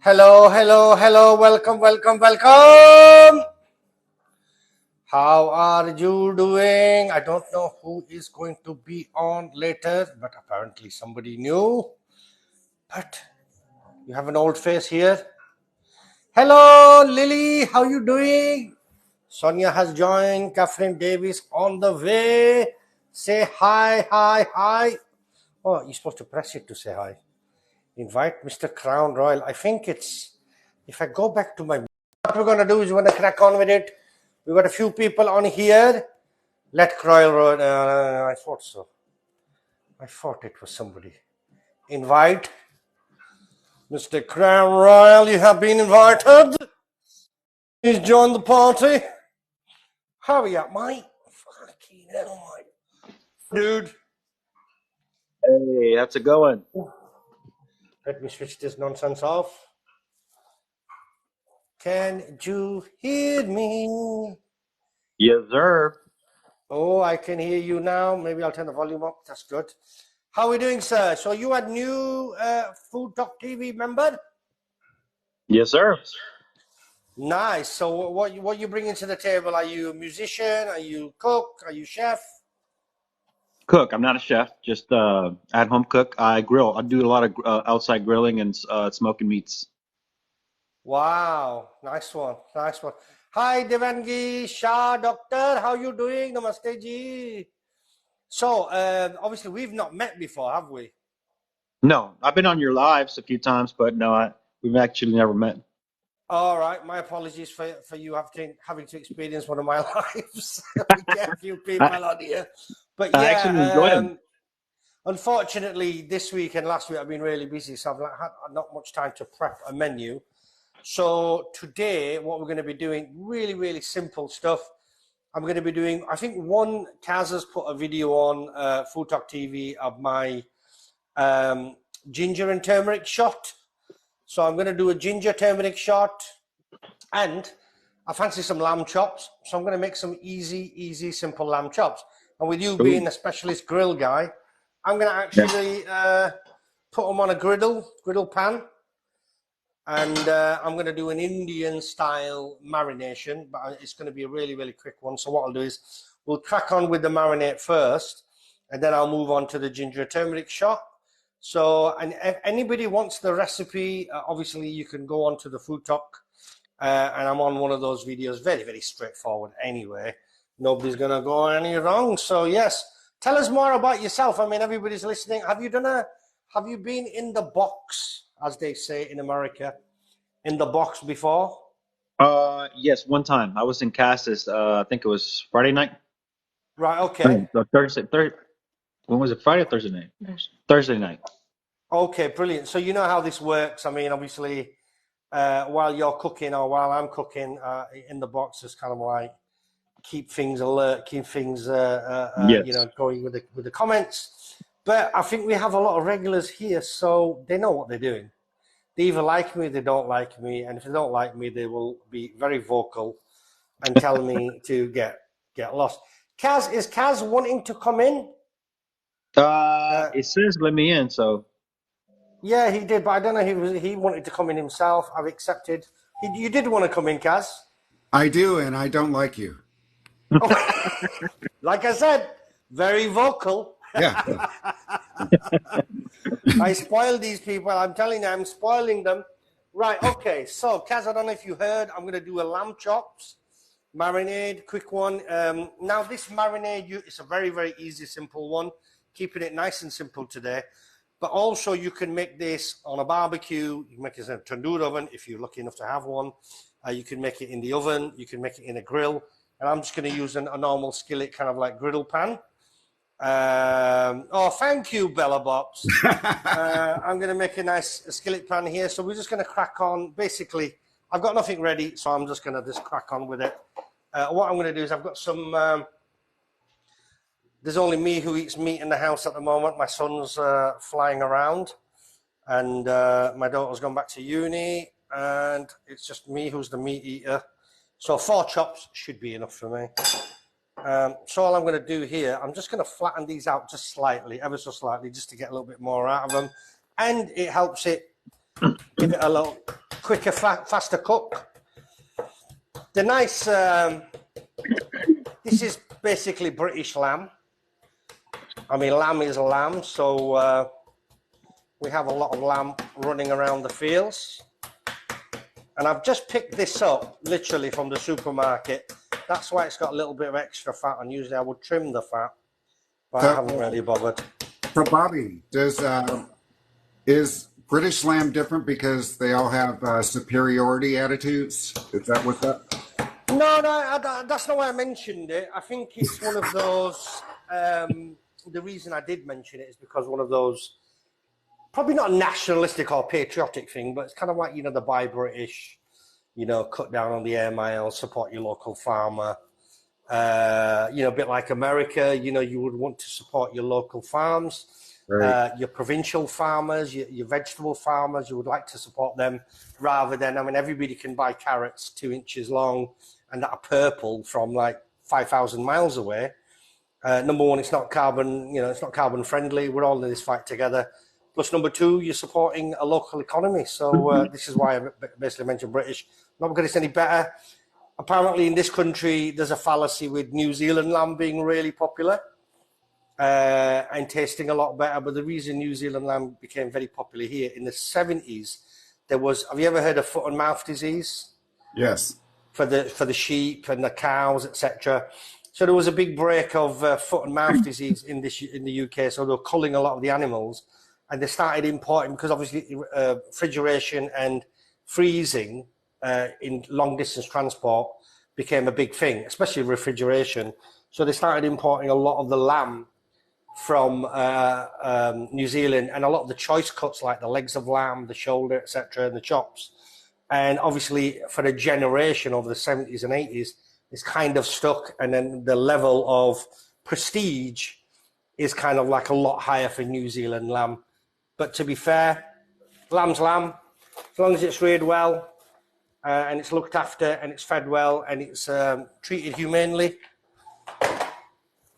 Hello, hello, hello. Welcome, welcome, welcome. How are you doing? I don't know who is going to be on later, but apparently somebody new. But you have an old face here. Hello, Lily. How you doing? Sonia has joined. Catherine Davis on the way. Say hi, hi, hi. Oh, you're supposed to press it to say hi. Invite Mr. Crown Royal. I think it's, if I go back to my, what we're going to do is we're going to crack on with it. We've got a few people on here. Let Crown Royal, I thought so. I thought it was somebody. Invite Mr. Crown Royal. You have been invited. Please join the party. Hurry up, mate. Fucking hell, mate. Dude. Hey, how's it going? Let me switch this nonsense off. Can you hear me? Yes, sir. Oh, I can hear you now. Maybe I'll turn the volume up. That's good. How are we doing, sir? So you are new Food Talk TV member? Yes, sir. Nice. So what you bringing to the table? Are you a musician? Are you cook? Are you chef? Cook. I'm not a chef, just at-home cook. I grill. I do a lot of outside grilling and smoking meats. Wow. Nice one. Nice one. Hi, Devangi Shah, doctor. How you doing? Namaste ji. So obviously we've not met before, have we? No, I've been on your lives a few times, but no, we've actually never met. All right, my apologies for you having to experience one of my lives. We get a few people I, on here, but I actually enjoyed them. unfortunately, this week and last week I've been really busy, so I've had not much time to prep a menu. So today, what we're going to be doing, really, really simple stuff. I'm going to be doing, I think Kaz has put a video on Food Talk TV of my ginger and turmeric shot. So I'm going to do a ginger turmeric shot, and I fancy some lamb chops. So I'm going to make some easy, simple lamb chops. And with you being Ooh. a specialist grill guy, I'm going to Yeah. actually put them on a griddle pan. And I'm going to do an Indian style marination, but it's going to be a really, really quick one. So what I'll do is we'll crack on with the marinade first, and then I'll move on to the ginger turmeric shot. So, and if anybody wants the recipe, obviously you can go on to the Food Talk, and I'm on one of those videos. Very, very straightforward anyway. Nobody's going to go any wrong. So yes, tell us more about yourself. I mean, everybody's listening. Have you been in the box, as they say in America, in the box before? Yes, one time I was in Cassis. I think it was Friday night. Right, okay. Thursday. When was it? Friday or Thursday night? Thursday night. Okay, brilliant. So you know how this works. I mean, obviously, while you're cooking or while I'm cooking, in the box is kind of like keep things alert, keep things Yes. going with the comments. But I think we have a lot of regulars here, so they know what they're doing. They either like me, they don't like me, and if they don't like me, they will be very vocal and tell me to get lost. Kaz, is Kaz wanting to come in? It says let me in, so Yeah, he did, but I don't know. He wanted to come in himself. I've accepted. You did want to come in, Kaz. I do, and I don't like you. Oh, like I said, very vocal. Yeah. I spoil these people. I'm telling you, I'm spoiling them. Right, okay. So, Kaz, I don't know if you heard, I'm going to do a lamb chops marinade, quick one. Now, this marinade, it's a very, very easy, simple one. Keeping it nice and simple today. But also, you can make this on a barbecue. You can make it in a tandoor oven if you're lucky enough to have one. You can make it in the oven. You can make it in a grill. And I'm just going to use a normal skillet, kind of like griddle pan. Thank you, Bella Bops. I'm going to make a nice skillet pan here. So we're just going to crack on. Basically, I've got nothing ready, so I'm just going to just crack on with it. What I'm going to do is I've got some... there's only me who eats meat in the house at the moment. My son's flying around, and my daughter's gone back to uni, and it's just me who's the meat eater. So 4 chops should be enough for me. So all I'm going to do here, I'm just going to flatten these out just slightly, ever so slightly, just to get a little bit more out of them. And it helps it give it a little quicker, faster cook. The nice. This is basically British lamb. I mean, lamb is lamb, so we have a lot of lamb running around the fields. And I've just picked this up, literally from the supermarket. That's why it's got a little bit of extra fat, and usually I would trim the fat, but I haven't really bothered. So, Bobby, is British lamb different because they all have superiority attitudes? Is that what that? No, that's not why I mentioned it. I think it's one of those. The reason I did mention it is because one of those, probably not a nationalistic or patriotic thing, but it's kind of like, the Buy British, cut down on the air miles, support your local farmer. A bit like America, you would want to support your local farms, Right. your provincial farmers, your vegetable farmers. You would like to support them rather than, everybody can buy carrots 2 inches long and that are purple from like 5,000 miles away. Number one, it's not carbon, it's not carbon friendly. We're all in this fight together. Plus, number two, you're supporting a local economy. So this is why I basically mentioned British. Not because it's any better. Apparently, in this country, there's a fallacy with New Zealand lamb being really popular and tasting a lot better. But the reason New Zealand lamb became very popular here in the 70s, there was. Have you ever heard of foot and mouth disease? Yes. For the sheep and the cows, etc. So there was a big break of foot and mouth disease in the UK. So they were culling a lot of the animals, and they started importing because obviously refrigeration and freezing in long distance transport became a big thing, especially refrigeration. So they started importing a lot of the lamb from New Zealand, and a lot of the choice cuts like the legs of lamb, the shoulder, etc., and the chops. And obviously, for a generation over the 70s and 80s, it's kind of stuck. And then the level of prestige is kind of like a lot higher for New Zealand lamb. But to be fair, lamb's lamb. As long as it's reared well and it's looked after and it's fed well and it's treated humanely,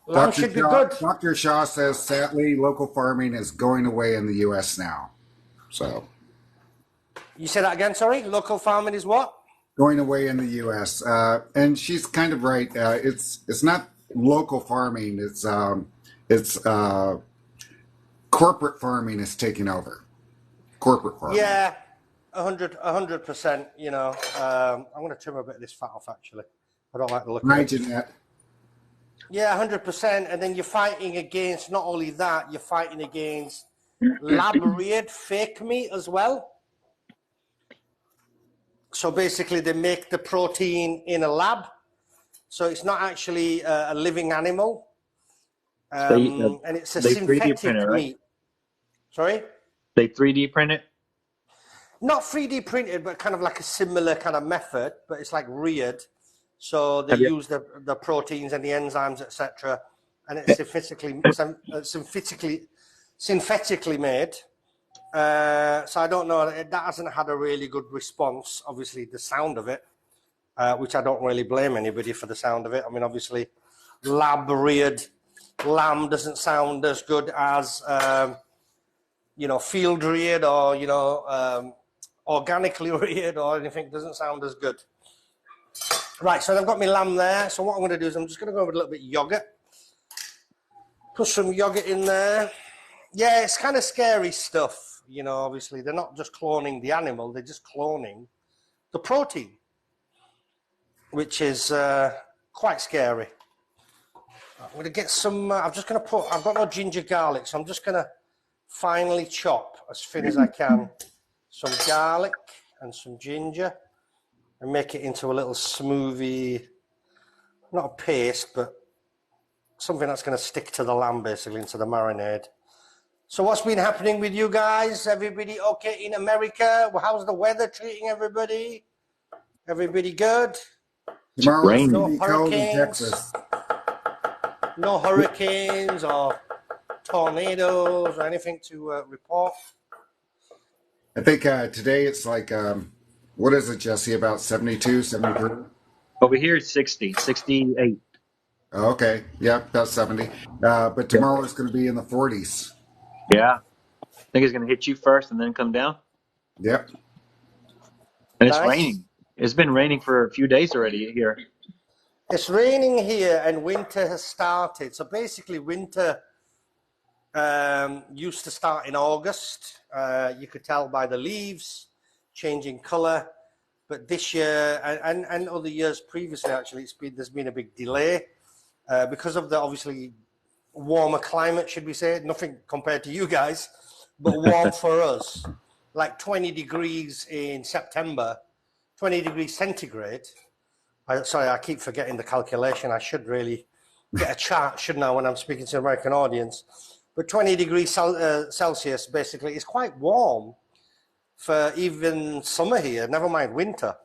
lamb should be good. Dr. Shaw says, sadly, local farming is going away in the U.S. now. So. You say that again, sorry? Local farming is what? Going away in the U.S. And she's kind of right. It's not local farming. It's corporate farming is taking over. Corporate farming. Yeah, 100%. I'm going to trim a bit of this fat off, actually. I don't like the look of Hi, it. Jeanette. Yeah, 100%. And then you're fighting against, not only that, you're fighting against lab-reared fake meat as well. So basically, they make the protein in a lab. So it's not actually a living animal. And it's a synthetic meat. Right? Sorry? They 3D print it? Not 3D printed, but kind of like a similar kind of method, but it's like reared. So they use the proteins and the enzymes, etc. And it's synthetically made. So I don't know, that hasn't had a really good response. Obviously, the sound of it, which I don't really blame anybody for the sound of it. I mean, obviously, lab-reared lamb doesn't sound as good as, field-reared or, organically reared or anything. Doesn't sound as good. Right, so I've got my lamb there. So what I'm going to do is I'm just going to go with a little bit of yogurt. Put some yogurt in there. Yeah, it's kind of scary stuff. Obviously, they're not just cloning the animal, they're just cloning the protein, which is quite scary. I'm going to get some, I've got no ginger garlic, so I'm just going to finely chop as thin as I can some garlic and some ginger and make it into a little smoothie, not a paste, but something that's going to stick to the lamb, basically, into the marinade. So what's been happening with you guys? Everybody okay in America? Well, how's the weather treating everybody? Everybody good? Tomorrow it's No going to be cold in hurricanes? Texas. No hurricanes or tornadoes or anything to report? I think today it's like, what is it, Jesse, about 72, 73? Over here it's 60, 68. Oh, okay. Yeah, about 70. But tomorrow it's going to be in the 40s. Yeah. I think it's going to hit you first and then come down. Yep. And it's Nice. raining. It's been raining for a few days already here. It's raining here and winter has started. So basically winter used to start in August. You could tell by the leaves changing color. But this year and other years previously, actually, there's been a big delay because of the obviously warmer climate, should we say? Nothing compared to you guys, but warm for us. Like 20 degrees in September, 20 degrees centigrade. Sorry, I keep forgetting the calculation. I should really get a chart, shouldn't I, when I'm speaking to an American audience? But 20 degrees Celsius basically is quite warm for even summer here, never mind winter.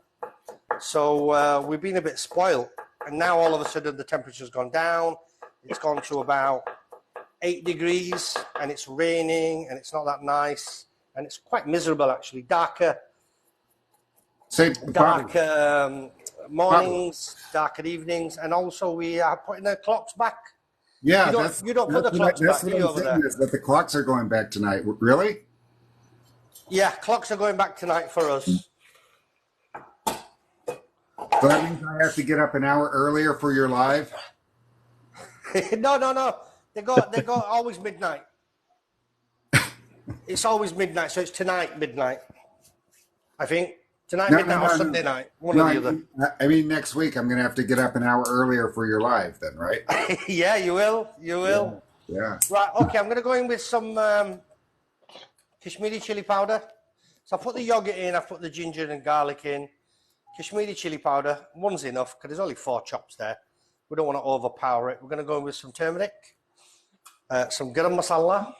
So we've been a bit spoiled. And now all of a sudden the temperature's gone down. It's gone to about 8 degrees and it's raining and it's not that nice. And it's quite miserable, actually. Darker mornings, darker evenings. And also we are putting the clocks back. Yeah, You don't put the clocks back, do you, over there? Is that the clocks are going back tonight. Really? Yeah, clocks are going back tonight for us. So that means I have to get up an hour earlier for your live? No. They go always midnight. It's always midnight, so it's tonight midnight. I think tonight midnight or Sunday night, one or the other. I mean, next week I'm going to have to get up an hour earlier for your live, then, right? Yeah, you will. You will. Yeah. Right. Okay, I'm going to go in with some Kashmiri chili powder. So I put the yogurt in. I put the ginger and garlic in. Kashmiri chili powder. One's enough because there's only 4 chops there. We don't want to overpower it. We're going to go in with some turmeric, some garam masala,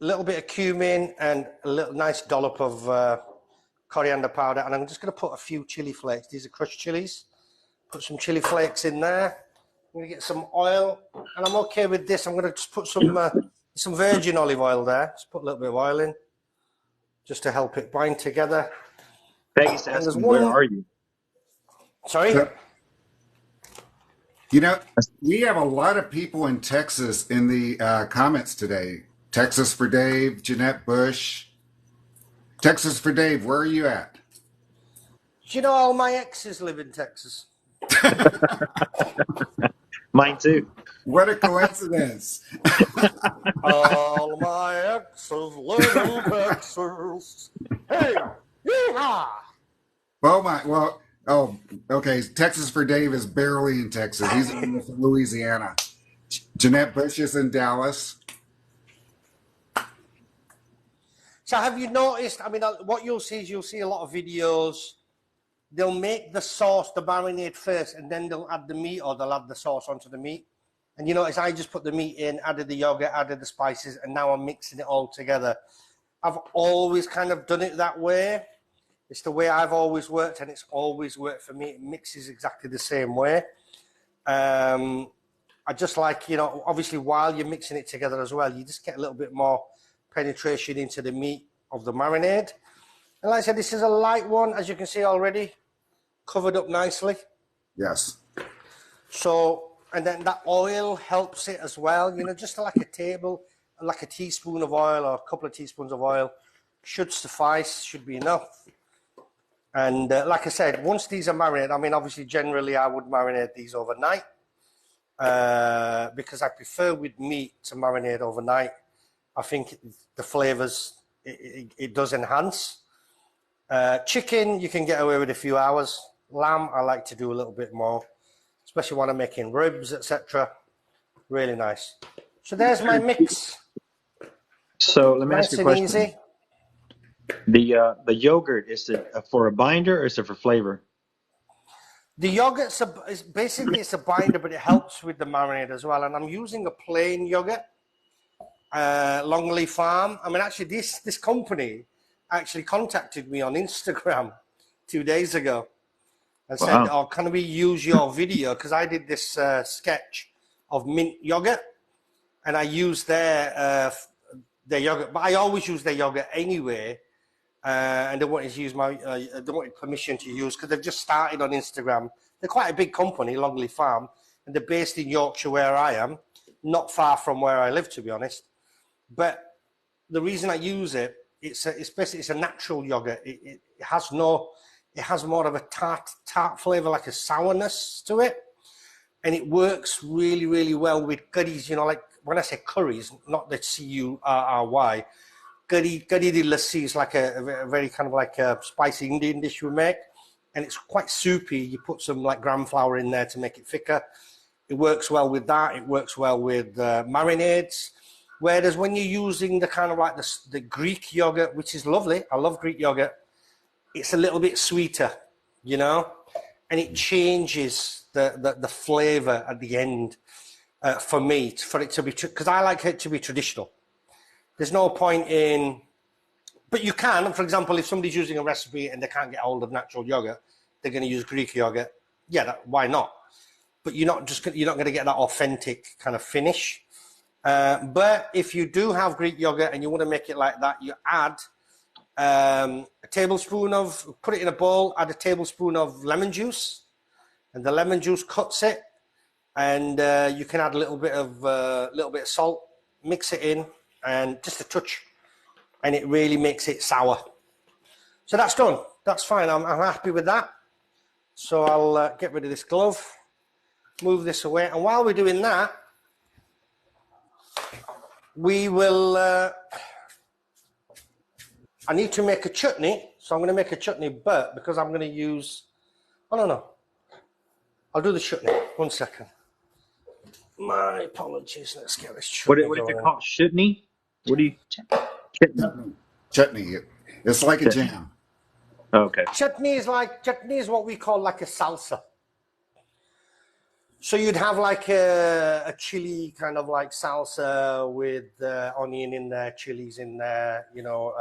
a little bit of cumin, and a little nice dollop of coriander powder. And I'm just going to put a few chili flakes. These are crushed chilies. Put some chili flakes in there. I'm going to get some oil, and I'm okay with this. I'm going to just put some virgin olive oil there. Just put a little bit of oil in, just to help it bind together. Peggy's asking, where are you? Sorry? You know, we have a lot of people in Texas in the comments today. Texas for Dave, Jeanette Bush. Texas for Dave, where are you at? Do you know all my exes live in Texas? Mine too. What a coincidence. All my exes live in Texas. Hey, yeehaw! Okay. Texas for Dave is barely in Texas. He's in Louisiana. Jeanette Bush is in Dallas. So have you noticed, I mean, what you'll see is you'll see a lot of videos. They'll make the sauce, the marinade first, and then they'll add the meat or they'll add the sauce onto the meat. And you notice I just put the meat in, added the yogurt, added the spices, and now I'm mixing it all together. I've always kind of done it that way. It's the way I've always worked, and it's always worked for me. It mixes exactly the same way. I just like, you know, obviously while you're mixing it together as well, you just get a little bit more penetration into the meat of the marinade. And like I said, this is a light one, as you can see already, covered up nicely. Yes. So, and then that oil helps it as well, you know, just like a teaspoon of oil or a couple of teaspoons of oil should suffice, should be enough. And like I said, once these are marinated, I mean, obviously, generally I would marinate these overnight because I prefer with meat to marinate overnight. I think the flavors, it does enhance. Chicken, you can get away with a few hours. Lamb, I like to do a little bit more, especially when I'm making ribs, etc. Really nice. So there's my mix. So let me Nice ask you a and question. easy. The yogurt, is it for a binder or is it for flavor? The yogurt's basically it's a binder, but it helps with the marinade as well. And I'm using a plain yogurt, Longleaf Farm. I mean, actually, this company actually contacted me on Instagram 2 days ago and said, Wow. "Oh, can we use your video?" Because I did this sketch of mint yogurt, and I used their yogurt, but I always use their yogurt anyway. And they wanted to use they wanted permission to use because they've just started on Instagram. They're quite a big company, Longleaf Farm, and they're based in Yorkshire, where I am, not far from where I live, to be honest. But the reason I use it it's basically it's a natural yogurt. It has no, it has more of a tart flavor, like a sourness to it, and it works really really well with curries. You know, like when I say curries, not the curry. Curry di lassi is like a very kind of like a spicy Indian dish we make, and it's quite soupy. You put some like gram flour in there to make it thicker. It works well with that. It works well with marinades. Whereas when you're using the kind of like the Greek yogurt, which is lovely, I love Greek yogurt, it's a little bit sweeter, you know, and it changes the flavor at the end for me, for it to be, because I like it to be traditional. There's no point in, but you can, for example, if somebody's using a recipe and they can't get hold of natural yogurt, they're going to use Greek yogurt. Yeah, why not? But you're not going to get that authentic kind of finish. But if you do have Greek yogurt and you want to make it like that, you add a tablespoon of, put it in a bowl, add a tablespoon of lemon juice, and the lemon juice cuts it. And you can add a little bit of salt, mix it in, and just a touch, and it really makes it sour. So that's done. That's fine. I'm happy with that. So I'll get rid of this glove, move this away, and while we're doing that, we will, I need to make a chutney, so I'm going to make a chutney, but because I'm going to use, no, I'll do the chutney. 1 second. My apologies. Let's get this chutney What is it going. called? Shitney? What do you? Chutney. It's like a jam. Okay. Chutney is what we call like a salsa. So you'd have like a chili kind of like salsa with onion in there, chilies in there, you know,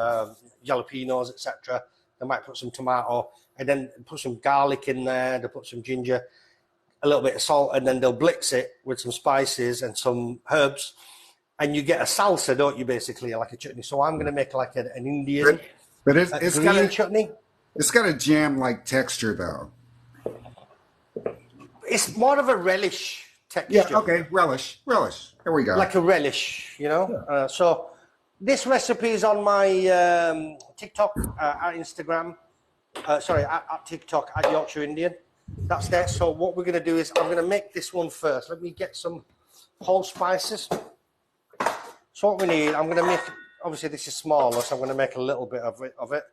jalapenos, etc. They might put some tomato and then put some garlic in there. They put some ginger, a little bit of salt, and then they'll blitz it with some spices and some herbs, and you get a salsa, don't you? Basically, like a chutney. So I'm going to make like an Indian, but it's green got chutney. It's got a jam-like texture, though. It's more of a relish texture. Yeah. Okay. Relish. There we go. Like a relish, you know. Yeah. So this recipe is on my TikTok, at Instagram. At TikTok at Yorkshire Indian. That's there. So what we're going to do is I'm going to make this one first. Let me get some whole spices. So what we need, I'm going to make. Obviously, this is smaller, so I'm going to make a little bit of it.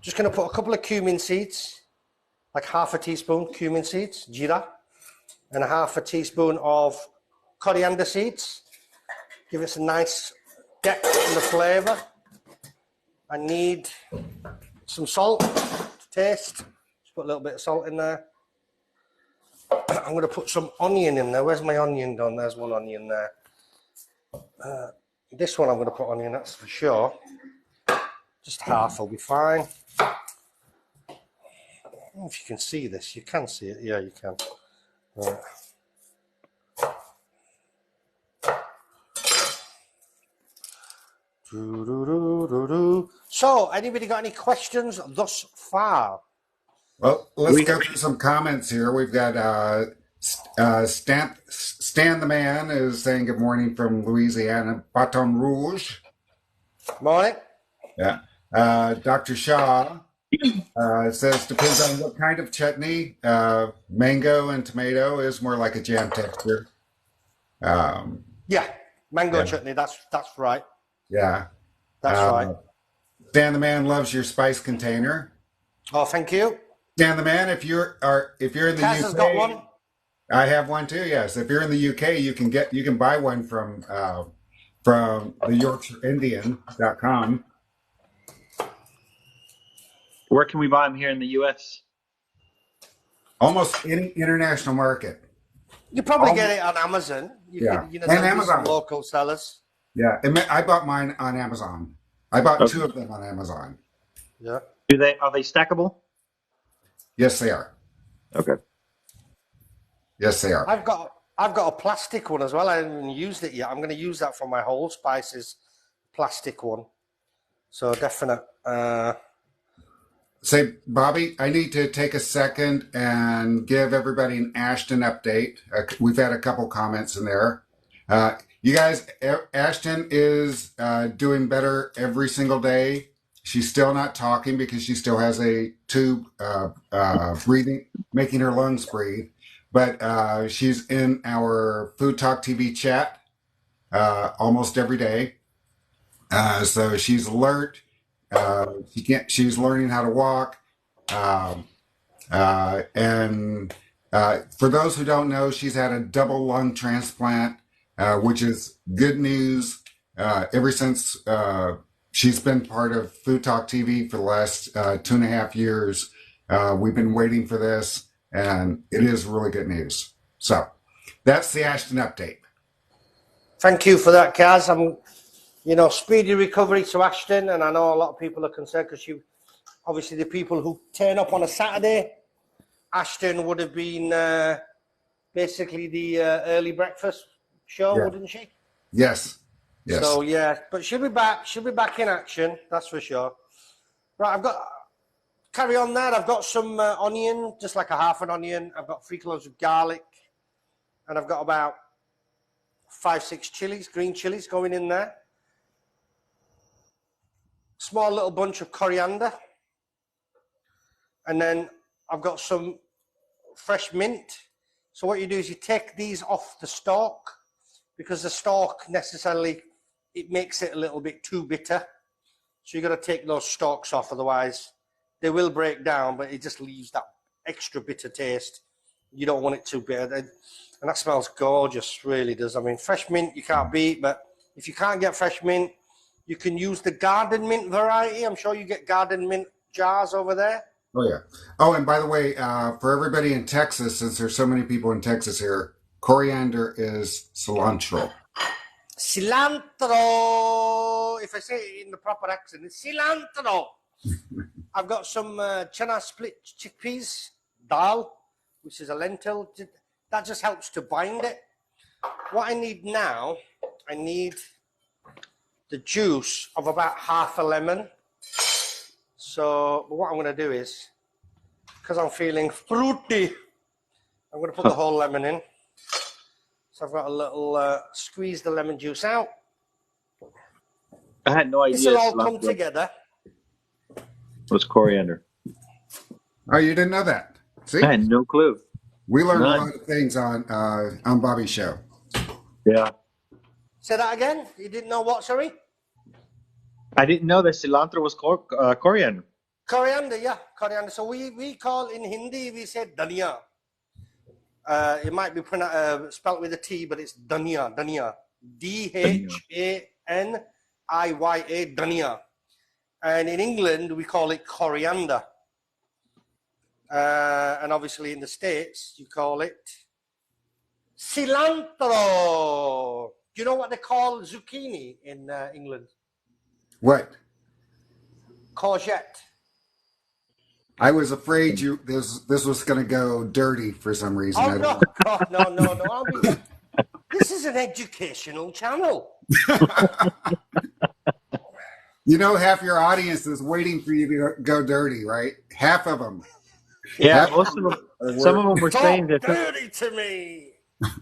Just going to put a couple of cumin seeds, like half a teaspoon cumin seeds, jeera, and a half a teaspoon of coriander seeds. Give it a nice depth in the flavour. I need some salt to taste. Just put a little bit of salt in there. I'm going to put some onion in there. Where's my onion done? There's one onion there. This one I'm going to put onion, that's for sure. Just half will be fine. I don't know if you can see this. You can see it. Yeah, you can. Right. So, anybody got any questions thus far? Well, let's go through some comments here. We've got Stan the Man is saying good morning from Louisiana, Baton Rouge. Morning. Yeah. Dr. Shaw says depends on what kind of chutney. Mango and tomato is more like a jam texture. Yeah, mango chutney. That's right. Yeah. That's right. Stan the Man loves your spice container. Oh, thank you. Stan the Man, if you're in the Kaz UK, has got one. I have one too. Yes, if you're in the UK, you can buy one from the YorkshireIndian.com. Where can we buy them here in the U.S.? Almost any international market. You probably get it on Amazon. And Amazon. Local sellers. Yeah, I bought mine on Amazon. I bought two of them on Amazon. Yeah. Are they stackable? Yes, they are. Okay. Yes, they are. I've got a plastic one as well. I haven't even used it yet. I'm going to use that for my whole spices plastic one. So definite. Say, Bobby, I need to take a second and give everybody an Ashton update. We've had a couple comments in there. You guys, Ashton is doing better every single day. She's still not talking because she still has a tube breathing, making her lungs breathe. But she's in our Food Talk TV chat almost every day. So she's alert. She's learning how to walk. Um, and for those who don't know, she's had a double lung transplant, which is good news. Ever since she's been part of Food Talk TV for the last 2.5 years, we've been waiting for this, and it is really good news. So that's the Ashton update. Thank you for that, Kaz. Speedy recovery to Ashton, and I know a lot of people are concerned because obviously the people who turn up on a Saturday, Ashton would have been basically the early breakfast show, Yeah. wouldn't she? Yes. Yes. So yeah, but she'll be back. She'll be back in action. That's for sure. Right, carry on there. I've got some onion, just like a half an onion. I've got 3 cloves of garlic, and I've got about 5-6 chilies, green chilies, going in there. Small little bunch of coriander, and then I've got some fresh mint. So what you do is you take these off the stalk, because the stalk necessarily, it makes it a little bit too bitter. So you got to take those stalks off, otherwise they will break down, but it just leaves that extra bitter taste. You don't want it too bitter. And that smells gorgeous, really does. I mean, fresh mint you can't beat, but if you can't get fresh mint, you can use the garden mint variety. I'm sure you get garden mint jars over there. Oh, yeah. Oh, and by the way, for everybody in Texas, since there's so many people in Texas here, coriander is cilantro. Cilantro. If I say it in the proper accent, it's cilantro. I've got some chana split chickpeas, dal, which is a lentil. That just helps to bind it. What I need now, I need the juice of about half a lemon. So what I'm going to do is, because I'm feeling fruity, I'm going to put the whole lemon in. So I've got a little, squeeze the lemon juice out. I had no idea. This will all come together. Was coriander. Oh, you didn't know that? See? I had no clue. We learned None. a lot of things on Bobby's show. Yeah. Say that again? You didn't know what, sorry? I didn't know that cilantro was coriander. Coriander, yeah, coriander. So we call in Hindi, we say dhania. It might be spelled with a T, but it's dhania, dhania. D-H-A-N-I-Y-A, dhania. And in England, we call it coriander. And obviously in the States, you call it cilantro. Do you know what they call zucchini in England? What? Courgette. I was afraid this was going to go dirty for some reason. Oh, no, God, no. This is an educational channel. You know, half your audience is waiting for you to go dirty, right? Half of them. Yeah, Half most of them. Some of them were saying Talk that. dirty to me.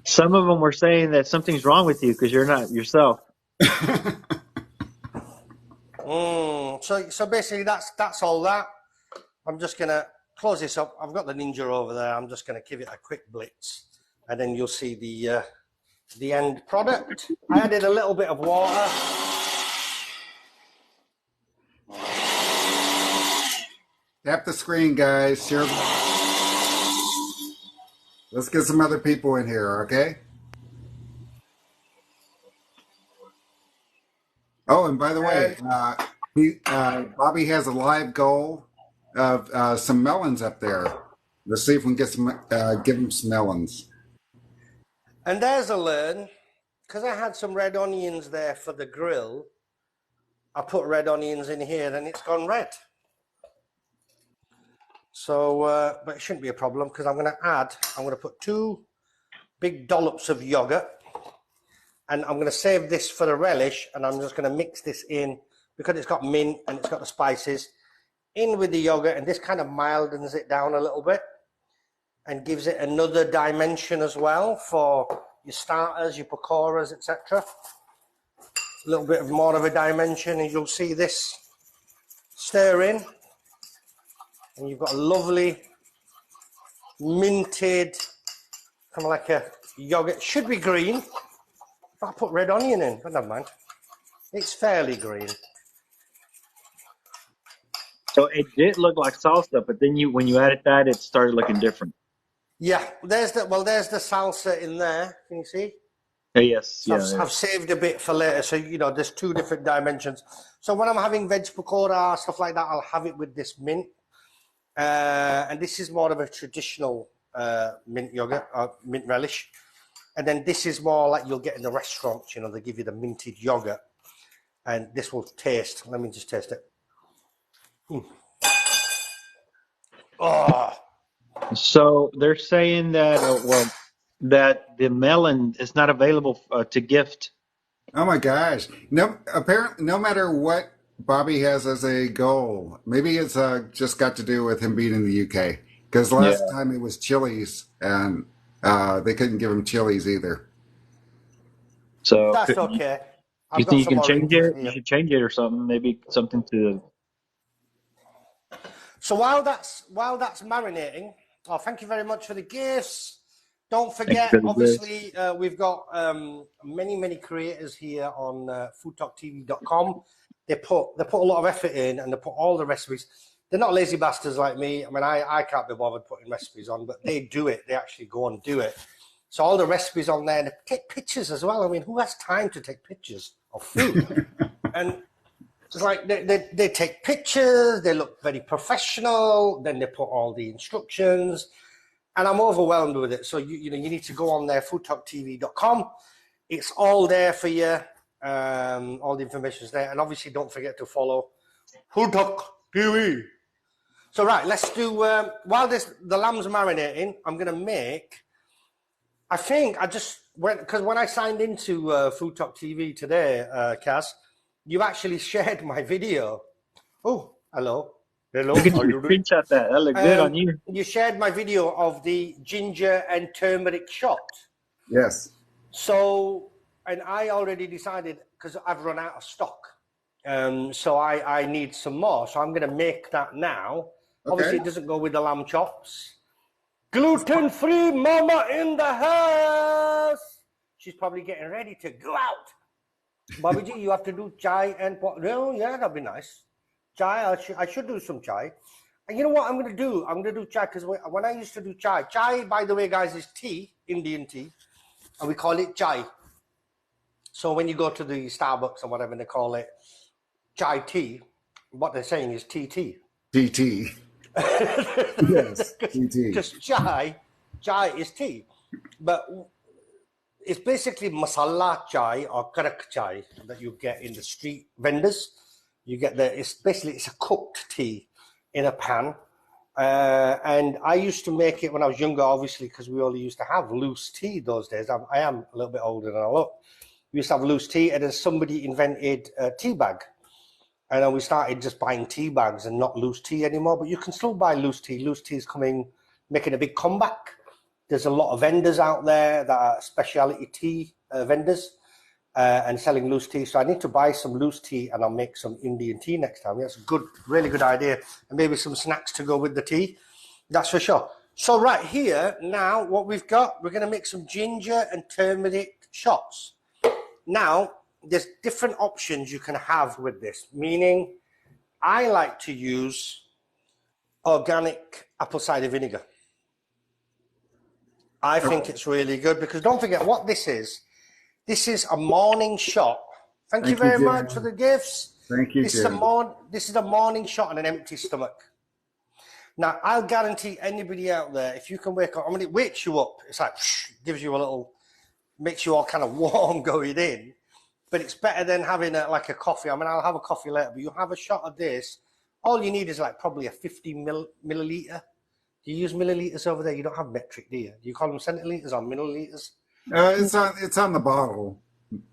Some of them were saying that something's wrong with you because you're not yourself. So basically, that's all that. I'm just gonna close this up. I've got the Ninja over there. I'm just gonna give it a quick blitz, and then you'll see the end product. I added a little bit of water. Tap the screen, guys. Share. Let's get some other people in here, okay? Oh, and by the way, Bobby has a live goal of some melons up there. Let's see if we can get give him some melons. And there's a learn, because I had some red onions there for the grill. I put red onions in here, and it's gone red. So, but it shouldn't be a problem because I'm going to put 2 big dollops of yogurt, and I'm going to save this for the relish, and I'm just going to mix this in because it's got mint and it's got the spices in with the yogurt, and this kind of mildens it down a little bit and gives it another dimension as well for your starters, your pakoras, etc. A little bit of more of a dimension, and you'll see this stir in, and you've got a lovely minted, kind of like a yogurt. Should be green. If I put red onion in, but never mind. It's fairly green. So it did look like salsa, but then when you added that, it started looking different. Yeah, there's the salsa in there. Can you see? Yes, So yeah. I've saved a bit for later. So there's two different dimensions. So when I'm having veg pakora, stuff like that, I'll have it with this mint. And this is more of a traditional mint yogurt, mint relish. And then this is more like you'll get in the restaurants. They give you the minted yogurt, and this will taste. Let me just taste it. Oh. So they're saying that that the melon is not available to gift. Oh my gosh. No, apparently, no matter what Bobby has as a goal, maybe it's just got to do with him being in the UK. Because last Yeah. time it was Chili's, and they couldn't give him Chili's either. So That's you okay. I've got think you some can change oranges it? You here. should change it or something. Maybe something to. So while that's marinating, thank you very much for the gifts. Don't forget, for the obviously, we've got many creators here on foodtalktv.com. They put a lot of effort in, and they put all the recipes. They're not lazy bastards like me. I mean, I can't be bothered putting recipes on, but they do it. They actually go and do it. So all the recipes on there, they take pictures as well. I mean, who has time to take pictures of food? And it's like they take pictures, they look very professional, then they put all the instructions, and I'm overwhelmed with it. So you need to go on there, foodtalktv.com. It's all there for you. All the information's there, and obviously don't forget to follow Food Talk TV. So right, let's do while the lamb's marinating. I'm gonna make. I think I just went because when I signed into Food Talk TV today, Kaz, you actually shared my video. Oh, hello. Look at you screenshot that. That looked good on you. You shared my video of the ginger and turmeric shot. Yes. So, and I already decided because I've run out of stock. So I need some more. So I'm going to make that now. Okay. Obviously, it doesn't go with the lamb chops. Gluten-free mama in the house. She's probably getting ready to go out. Bobby G, you have to do chai and no, yeah, that'd be nice. Chai, I should do some chai. And you know what I'm going to do? I'm going to do chai because when I used to do chai, by the way, guys, is tea, Indian tea, and we call it chai. So when you go to the Starbucks or whatever, they call it chai tea. What they're saying is TT. TT. Yes, TT. Because chai is tea. But it's basically masala chai or karak chai that you get in the street vendors. You get it's a cooked tea in a pan. And I used to make it when I was younger, obviously, because we only used to have loose tea those days. I am a little bit older than I look. We used to have loose tea, and then somebody invented a tea bag. And then we started just buying tea bags and not loose tea anymore. But you can still buy loose tea. Loose tea is making a big comeback. There's a lot of vendors out there that are specialty tea vendors and selling loose tea. So I need to buy some loose tea, and I'll make some Indian tea next time. That's a really good idea. And maybe some snacks to go with the tea. That's for sure. So right here, now what we've got, we're going to make some ginger and turmeric shots. Now, there's different options you can have with this, meaning I like to use organic apple cider vinegar. I think it's really good because don't forget what this is. This is a morning shot. Thank you very much for the gifts. Thank you, This is a morning shot on an empty stomach. Now, I'll guarantee anybody out there, if you can wake up, I mean, it wakes you up. It's like, gives you a little, makes you all kind of warm going in. But it's better than having a coffee. I mean, I'll have a coffee later, but you have a shot of this. All you need is like probably a 50 milliliter. Do you use milliliters over there? You don't have metric, do you? Do you call them centiliters or milliliters? It's on the bottle.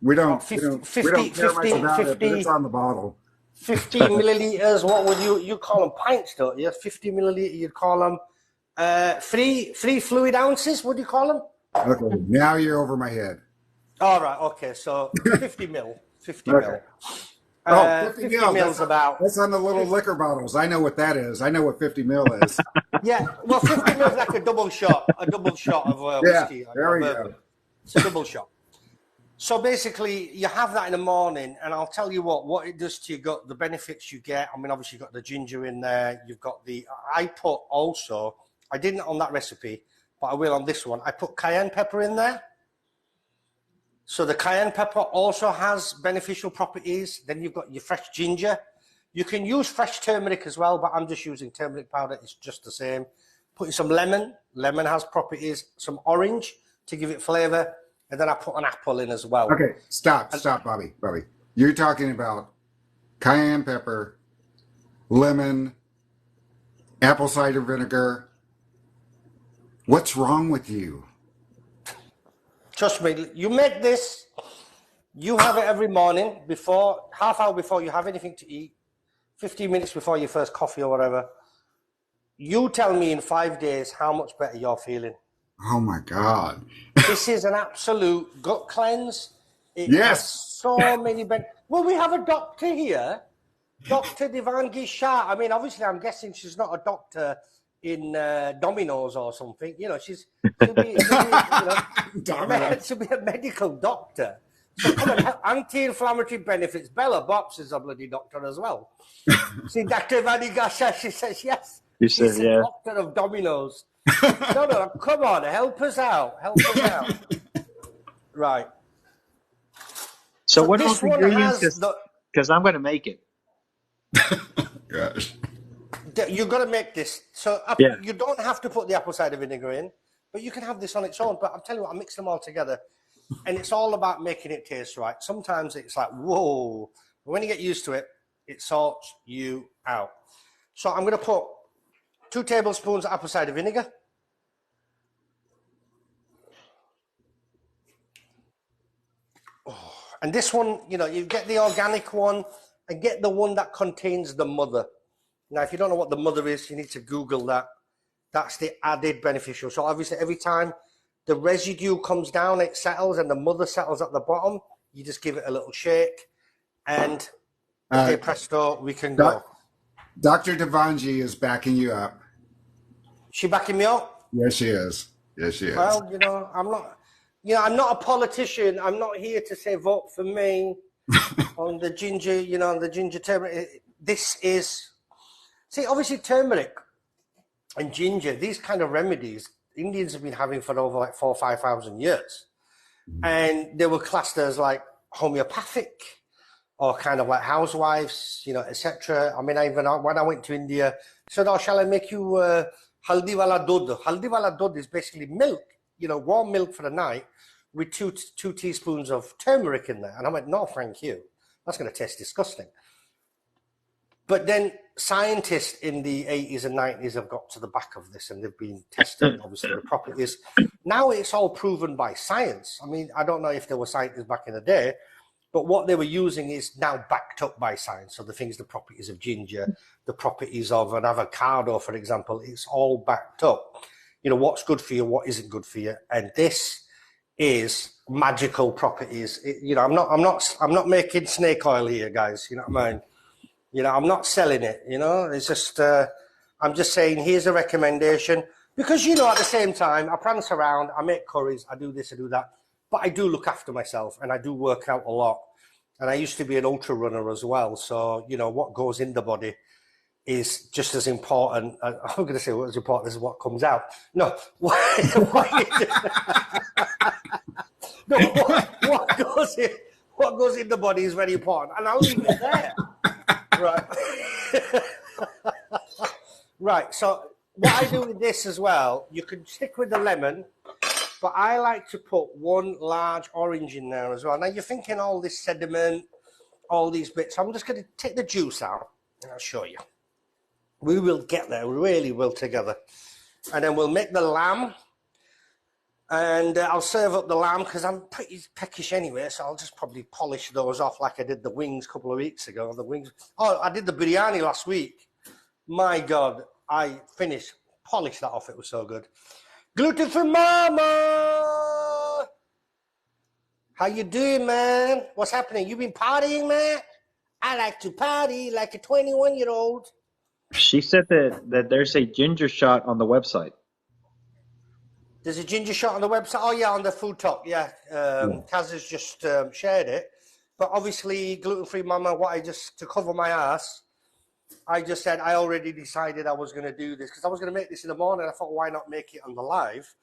We don't care much about it, but it's on the bottle. 50 milliliters. What would you call them? Pints, don't you? 50 milliliter. You'd call them free fluid ounces. What do you call them? Okay, now you're over my head. All right. Okay. So 50 mil. 50 Okay. mil. Oh, 50 50 mil. mils about. That's on the little liquor bottles. I know what that is. I know what 50 mil is. Yeah, well, 50 mils like a double shot of Yeah, whiskey, there we bourbon. go. It's a double shot. So basically, you have that in the morning, and I'll tell you what it does to your gut, the benefits you get. I mean, obviously, you've got the ginger in there. You've got I didn't on that recipe, but I will on this one. I put cayenne pepper in there. So the cayenne pepper also has beneficial properties. Then you've got your fresh ginger. You can use fresh turmeric as well, but I'm just using turmeric powder. It's just the same. Putting some lemon. Lemon has properties. Some orange to give it flavor. And then I put an apple in as well. Okay, stop, Bobby. You're talking about cayenne pepper, lemon, apple cider vinegar. What's wrong with you? Trust me, you make this, you have it every morning half hour before you have anything to eat, 15 minutes before your first coffee or whatever. You tell me in 5 days how much better you're feeling. Oh my God. This is an absolute gut cleanse. It Yes. has so many benefits. Well, we have a doctor here, Dr. Devangi Shah. I mean, obviously, I'm guessing she's not a doctor in Domino's or something. You know, she'll be a medical doctor. So come on, anti-inflammatory benefits. Bella Bops is a bloody doctor as well. See, Dr. Devangi Shah, she says yes. She's a doctor of Domino's. No, come on, help us out. Right. So what this else one ingredients? has Because I'm going to make it. Gosh. You've got to make this. So Yeah. you don't have to put the apple cider vinegar in, but you can have this on its own. But I'm telling you what, I mix them all together. And it's all about making it taste right. Sometimes it's like, whoa. But when you get used to it, it sorts you out. So I'm going to put 2 tablespoons of apple cider vinegar. And this one, you know, you get the organic one and get the one that contains the mother. Now, if you don't know what the mother is, you need to Google that. That's the added beneficial. So obviously, every time the residue comes down, it settles, and the mother settles at the bottom. You just give it a little shake, and okay, presto, we can go. Dr. Devangi is backing you up. She backing me up? Yes, she is. Well, you know, I'm not a politician. I'm not here to say vote for me on the ginger, on the ginger turmeric. This is, obviously turmeric and ginger, these kind of remedies, Indians have been having for over like 4,000 or 5,000 years. And they were classed as like homeopathic or kind of like housewives, etc. I mean, when I went to India, I said, oh, shall I make you haldi wala dud? Haldi wala dud is basically milk, warm milk for the night with two teaspoons of turmeric in there. And I went, no, thank you. That's going to taste disgusting. But then scientists in the 80s and 90s have got to the back of this and they've been testing, obviously, the properties. Now it's all proven by science. I mean, I don't know if there were scientists back in the day, but what they were using is now backed up by science. So the properties of ginger, the properties of an avocado, for example, it's all backed up. What's good for you, what isn't good for you. And this is magical properties. I'm not making snake oil here, guys. You know what I mean? I'm not selling it, it's just, I'm just saying, here's a recommendation because, at the same time, I prance around, I make curries, I do this, I do that, but I do look after myself and I do work out a lot. And I used to be an ultra runner as well. So, what goes in the body is just as important. I'm going to say what's important is what comes out. No, what goes in the body is very important. And I'll leave it there. Right. Right. So what I do with this as well, you can stick with the lemon, but I like to put one large orange in there as well. Now you're thinking all this sediment, all these bits. I'm just going to take the juice out and I'll show you. We will get there. We really will together. And then we'll make the lamb. And I'll serve up the lamb because I'm pretty peckish anyway, so I'll just probably polish those off like I did the wings a couple of weeks ago. I did the biryani last week. My God, I polished that off. It was so good. Gluten for mama! How you doing, man? What's happening? You been partying, man? I like to party like a 21-year-old. She said that there's a ginger shot on the website. There's a ginger shot on the website. Oh, yeah, on the Food Talk. Yeah. Kaz has just shared it. But obviously, Gluten-Free Mama, to cover my ass, I just said I already decided I was going to do this because I was going to make this in the morning. I thought, why not make it on the live?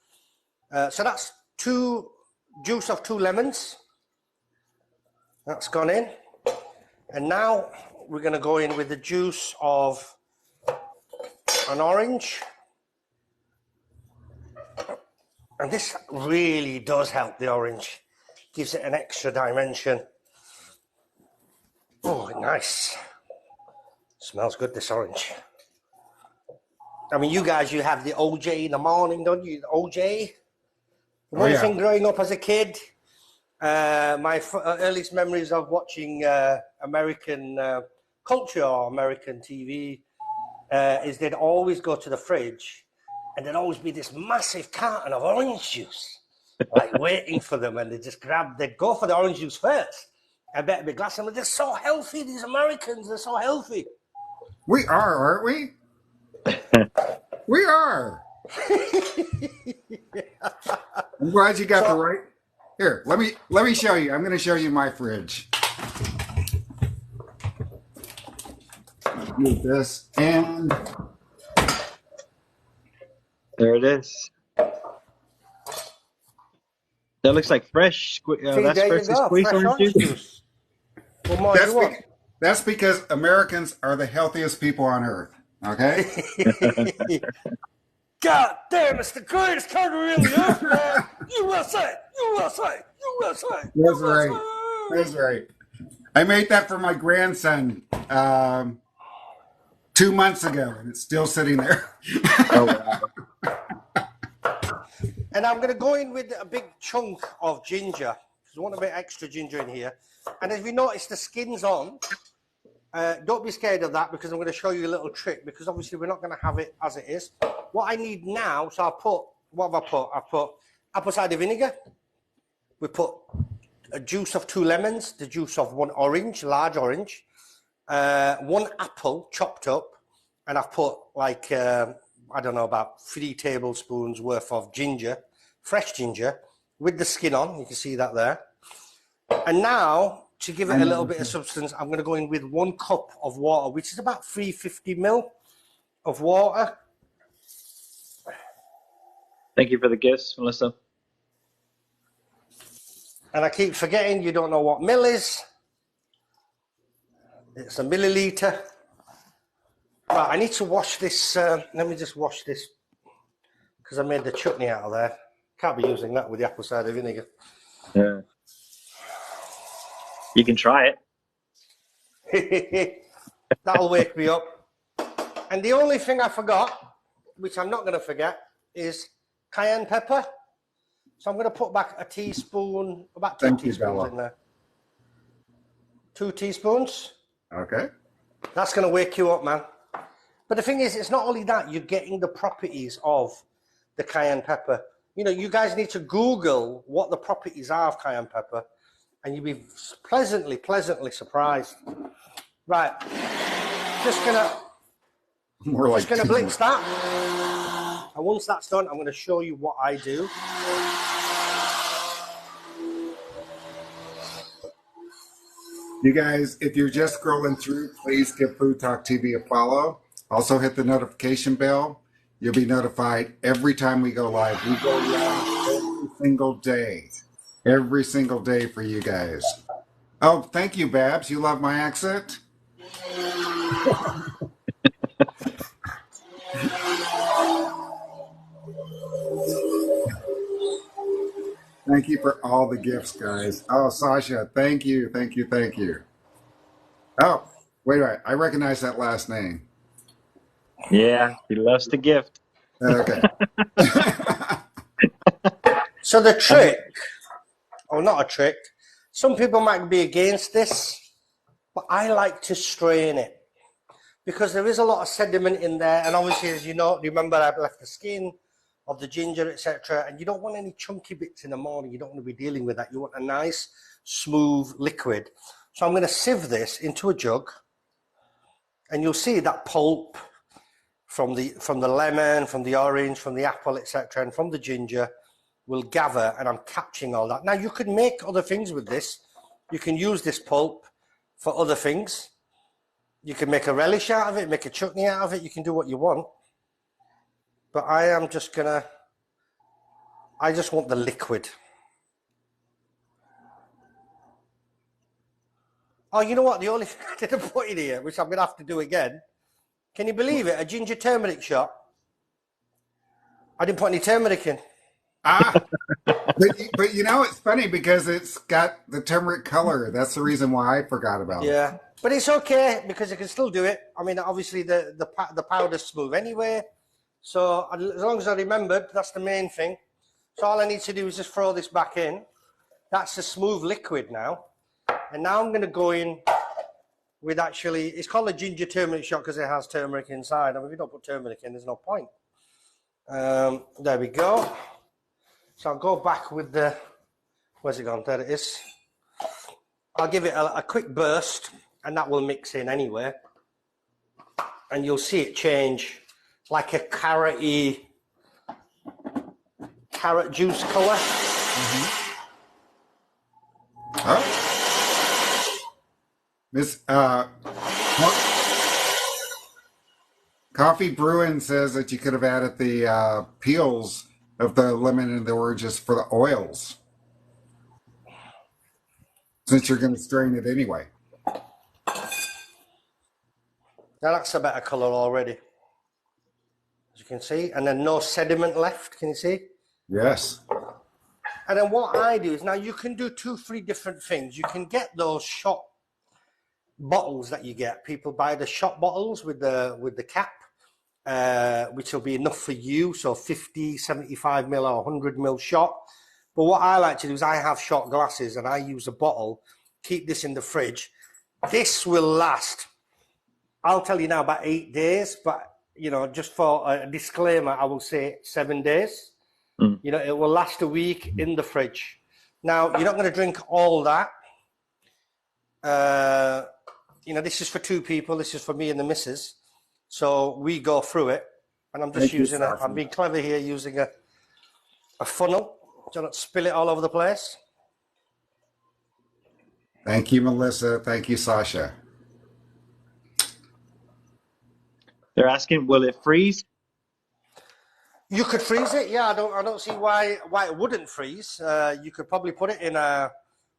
So that's juice of 2 lemons. That's gone in. And now we're going to go in with the juice of an orange. And this really does help the orange. Gives it an extra dimension. Oh, nice. Smells good, this orange. I mean, you guys, you have the OJ in the morning, don't you? The OJ. One thing growing up as a kid, my earliest memories of watching American culture or American TV is they'd always go to the fridge and there'd always be this massive carton of orange juice, like waiting for them, and they'd go for the orange juice first. I bet a big glass, and they're so healthy, these Americans, they're so healthy. We are, aren't we? We are. I'm glad you got the right. Here, let me show you. I'm going to show you my fridge. Do this, and there it is. That looks like fresh. That's freshly squeezed orange juice. What more do you want? That's because Americans are the healthiest people on earth. Okay. God damn, it's the greatest country in the earth, man. USA, USA, USA. That's right. That's right. I made that for my grandson 2 months ago, and it's still sitting there. Oh, wow. And I'm going to go in with a big chunk of ginger, because I want a bit extra ginger in here. And as we notice, the skin's on. Don't be scared of that, because I'm going to show you a little trick, because obviously we're not going to have it as it is. What I need now, what have I put? I've put apple cider vinegar. We put a juice of 2 lemons, the juice of 1 orange, large orange, 1 apple chopped up, and I've put like, I don't know, about 3 tablespoons worth of ginger, fresh ginger, with the skin on. You can see that there. And now, to give it a little bit of substance, I'm going to go in with 1 cup of water, which is about 350 ml of water. Thank you for the gifts, Melissa. And I keep forgetting you don't know what mil is. It's a milliliter. Right, I need to wash this. Let me just wash this, because I made the chutney out of there. Can't be using that with the apple cider vinegar. Yeah. You can try it. That'll wake me up. And the only thing I forgot, which I'm not going to forget, is cayenne pepper. So I'm going to put back a teaspoon, about 2 teaspoons in there. 2 teaspoons. Okay. That's going to wake you up, man. But the thing is, it's not only that, you're getting the properties of the cayenne pepper. You know, you guys need to Google what the properties are of cayenne pepper, and you'll be pleasantly surprised. Right. Just going to blitz that. And once that's done, I'm going to show you what I do. You guys, if you're just scrolling through, please give Food Talk TV a follow. Also hit the notification bell. You'll be notified every time we go live. We go live every single day. Every single day for you guys. Oh, thank you, Babs. You love my accent? Thank you for all the gifts, guys. Oh, Sasha, thank you, thank you, thank you. Oh, wait a minute. I recognize that last name. Yeah, he loves to gift. Okay. So the trick, or not a trick, some people might be against this, but I like to strain it, because there is a lot of sediment in there. And obviously, as you know, remember I've left the skin of the ginger, etc. And you don't want any chunky bits in the morning. You don't want to be dealing with that. You want a nice, smooth liquid. So I'm going to sieve this into a jug, and you'll see that pulp from the lemon, from the orange, from the apple, etc., and from the ginger will gather, and I'm capturing all that. Now you could make other things with this. You can use this pulp for other things. You can make a relish out of it, make a chutney out of it. You can do what you want. But I just want the liquid. Oh, you know what? The only thing I didn't put in here, which I'm going to have to do again. Can you believe it? A ginger turmeric shot. I didn't put any turmeric in. Ah, but you know, it's funny because it's got the turmeric color. That's the reason why I forgot about it. Yeah, but it's okay because you can still do it. I mean, obviously the powder's smooth anyway. So as long as I remembered, that's the main thing. So all I need to do is just throw this back in. That's a smooth liquid now. And now I'm going to go in with actually, it's called a ginger turmeric shot because it has turmeric inside. I mean, if you don't put turmeric in, there's no point. There we go. So I'll go back with the, where's it gone? There it is. I'll give it a quick burst and that will mix in anyway. And you'll see it change like a carrot juice colour. Mm-hmm. Oh. Miss Coffee Bruin says that you could have added the peels of the lemon and the oranges for the oils, since you're going to strain it anyway. Now that's a better colour already, as you can see, and then no sediment left. Can you see? Yes. And then what I do is, now you can do 2-3 different things. You can get those shot bottles that you get. People buy the shot bottles with the cap, which will be enough for you. So 50, 75 ml or 100 ml shot. But what I like to do is I have shot glasses and I use a bottle, keep this in the fridge. This will last, I'll tell you now, about 8 days, but you know, just for a disclaimer, I will say 7 days. You know, it will last a week in the fridge. Now, you're not going to drink all that. You know, this is for 2 people. This is for me and the missus. So we go through it. And I'm just I'm being clever here, using a funnel so I don't spill it all over the place. Thank you, Melissa. Thank you, Sasha. They're asking, will it freeze? You could freeze it, yeah. I don't see why it wouldn't freeze. You could probably put it in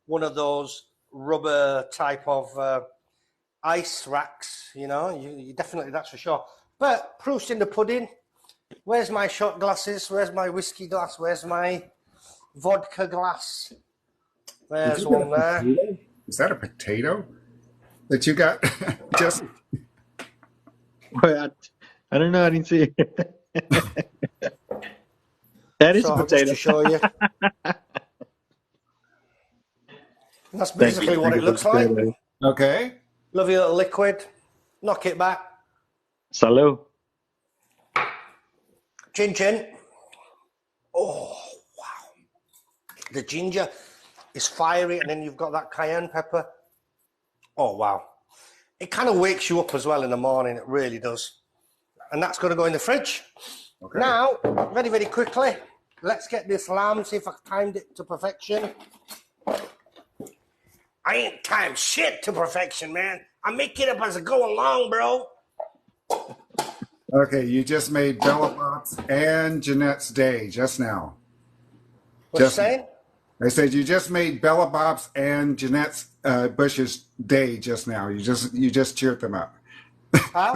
one of those rubber type of ice racks. You know, you definitely, that's for sure. But proof's in the pudding. Where's my shot glasses? Where's my whiskey glass? Where's my vodka glass? There's one there. Is that a potato that you got? Just I don't know. I didn't see it. That is a potato. Just to show you. That's basically what it looks like. okay. Lovely little liquid. Knock it back. Salud. Chin chin. Oh, wow. The ginger is fiery, and then you've got that cayenne pepper. Oh, wow. It kind of wakes you up as well in the morning. It really does. And that's going to go in the fridge. Okay. Now, very, very quickly, let's get this lamb, see if I've timed it to perfection. I ain't timed shit to perfection, man. I make it up as I go along, bro. Okay, you just made Bella Bob's and Jeanette's day just now. What you saying? I said you just made Bella Bob's and Jeanette's Bush's day just now. You just cheered them up. Huh?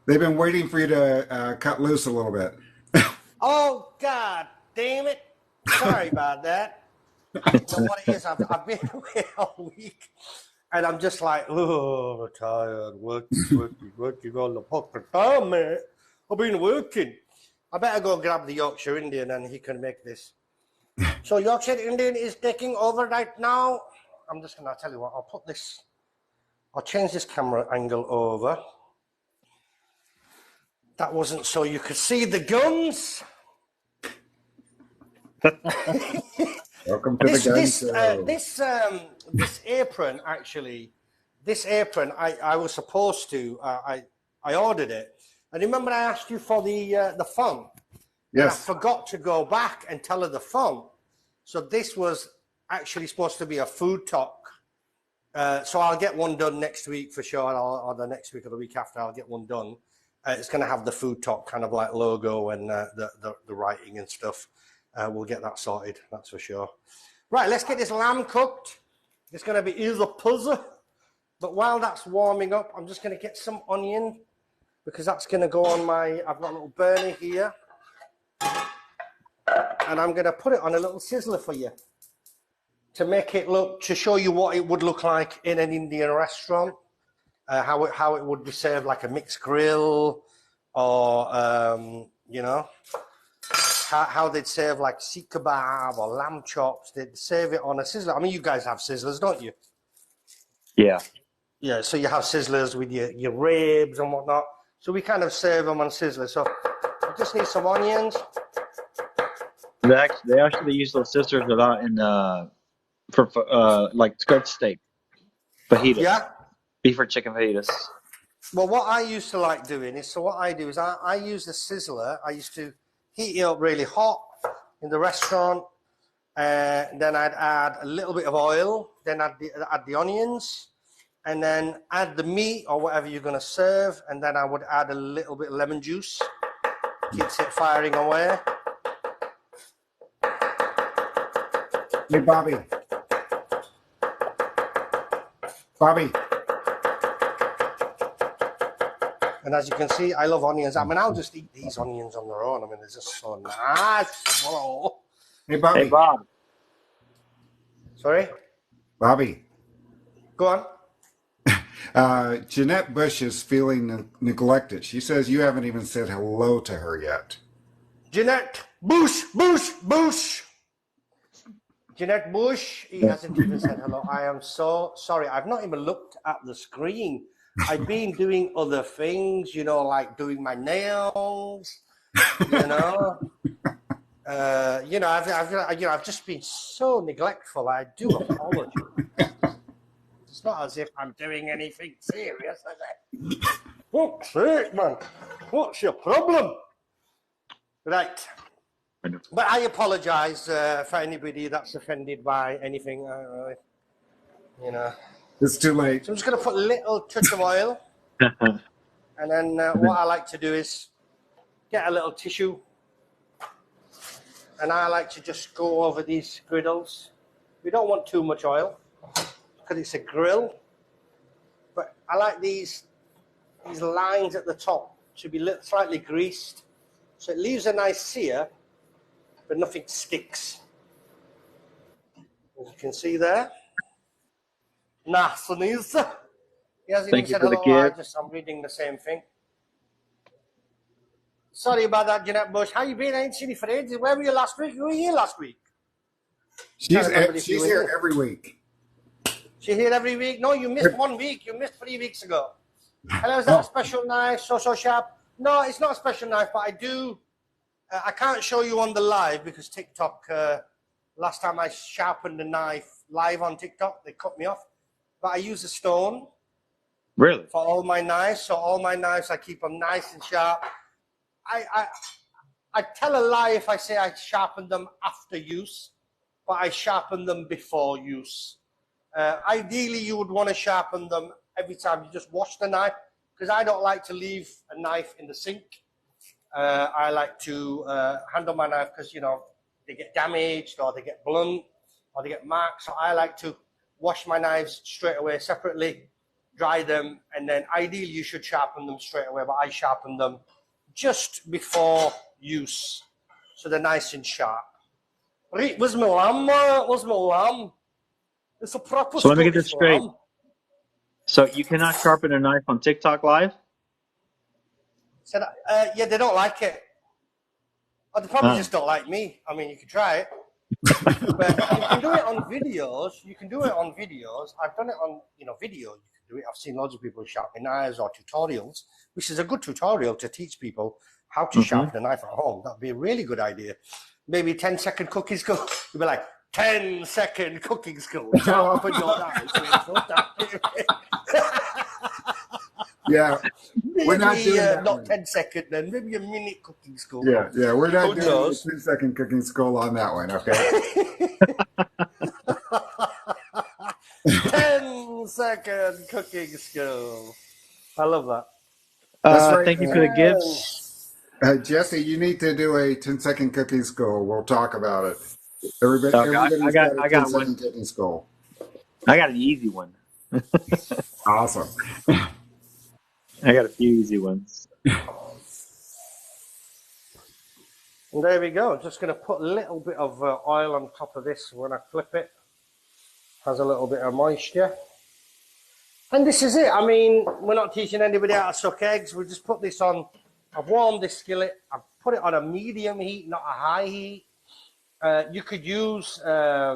They've been waiting for you to cut loose a little bit. Oh, God damn it. Sorry about that. You know what it is? I've been away all week. And I'm just like, oh, tired, working on the pocket time, man. I've been working. I better go grab the Yorkshire Indian and he can make this. So Yorkshire Indian is taking over right now. I'm just going to tell you what, I'll change this camera angle over. That wasn't so you could see the guns. Welcome to the gun show. this apron, actually, I was supposed to, I ordered it. And remember I asked you for the font? And I Yes. forgot to go back and tell her the font. So this was actually supposed to be a food talk. So I'll get one done next week for sure, or the next week or the week after. I'll get one done. It's going to have the food talk kind of like logo and the writing and stuff. We'll get that sorted, that's for sure. Right, let's get this lamb cooked. It's going to be easy puzzle. But while that's warming up, I'm just going to get some onion because that's going to go on I've got a little burner here. And I'm going to put it on a little sizzler for you to make it to show you what it would look like in an Indian restaurant, how it would be served like a mixed grill, or you know, how they'd serve like seekh kebab or lamb chops. They'd serve it on a sizzler. I mean, you guys have sizzlers, don't you? Yeah. Yeah, so you have sizzlers with your ribs and whatnot. So we kind of serve them on sizzlers. So I just need some onions. They actually use those sisters a lot in for like skirt steak, fajitas, Yeah. beef or chicken fajitas. Well, what I used to like doing is, so what I do is I use the sizzler. I used to heat it up really hot in the restaurant. Then I'd add a little bit of oil. Then add the onions. And then add the meat or whatever you're going to serve. And then I would add a little bit of lemon juice. Keeps it firing away. Hey, Bobby. Bobby. And as you can see, I love onions. I mean, I'll just eat these onions on their own. I mean, they're just so nice. Whoa. Hey, Bobby. Hey, Bob. Sorry? Bobby. Go on. Jeanette Bush is feeling neglected. She says you haven't even said hello to her yet. Jeanette Bush, Bush, Bush. Jeanette Bush, he hasn't even said hello. I am so sorry. I've not even looked at the screen. I've been doing other things, you know, like doing my nails, you know. I've just been so neglectful. I do apologize. It's not as if I'm doing anything serious, is it? Fuck's sake, man. What's your problem? Right. But I apologize for anybody that's offended by anything. You know. It's too late. So I'm just going to put a little touch of oil. And then what I like to do is get a little tissue. And I like to just go over these griddles. We don't want too much oil because it's a grill. But I like these lines at the top to be slightly greased. So it leaves a nice sear, but nothing sticks. As you can see there. Nice and easy. He hasn't Thank even you said for the hello. gift. I'm reading the same thing. Sorry about that, Jeanette Bush. How you been? I ain't seen you for ages. Where were you last week? You were here last week. She's here every week. She's here every week? No, you missed 1 week. You missed 3 weeks ago. Hello, is that a special knife? So sharp? No, it's not a special knife, but I do. I can't show you on the live because TikTok, last time I sharpened the knife live on TikTok, they cut me off. But I use a stone. Really? For all my knives. So all my knives, I keep them nice and sharp. I tell a lie if I say I sharpen them after use, but I sharpen them before use. Ideally, you would want to sharpen them every time you just wash the knife, because I don't like to leave a knife in the sink. I like to handle my knife because, you know, they get damaged or they get blunt or they get marked. So I like to wash my knives straight away separately, dry them, and then ideally you should sharpen them straight away, but I sharpen them just before use, so they're nice and sharp. Right, where's my lamb? Where's my lamb? It's a proper. So let me get this straight. So you cannot sharpen a knife on TikTok Live? Said, yeah, they don't like it. Or they probably just don't like me. I mean, you could try it. But you can do it on videos. You can do it on videos. I've done it on, video. You can do it. I've seen loads of people sharpen knives or tutorials, which is a good tutorial to teach people how to sharpen a knife at home. That'd be a really good idea. Maybe 10-second cookies go. You'd be like, 10-second cooking school. Sharpen your eyes. Yeah, we're not Maybe doing that not one. 10-second then. Maybe a minute cooking school. Yeah, we're Who not doing a knows? 10-second cooking school on that one, okay? 10-second cooking school. I love that. That's right. Thank you for the gifts. Jesse, you need to do a 10-second cooking school. We'll talk about it. Okay, Everybody's got a I got 10-second one. cooking school. I got an easy one. Awesome. I got a few easy ones. And there we go. Just going to put a little bit of oil on top of this when I flip it. Has a little bit of moisture. And this is it. I mean, we're not teaching anybody how to suck eggs. We just put this on. I've warmed this skillet. I've put it on a medium heat, not a high heat. You could use a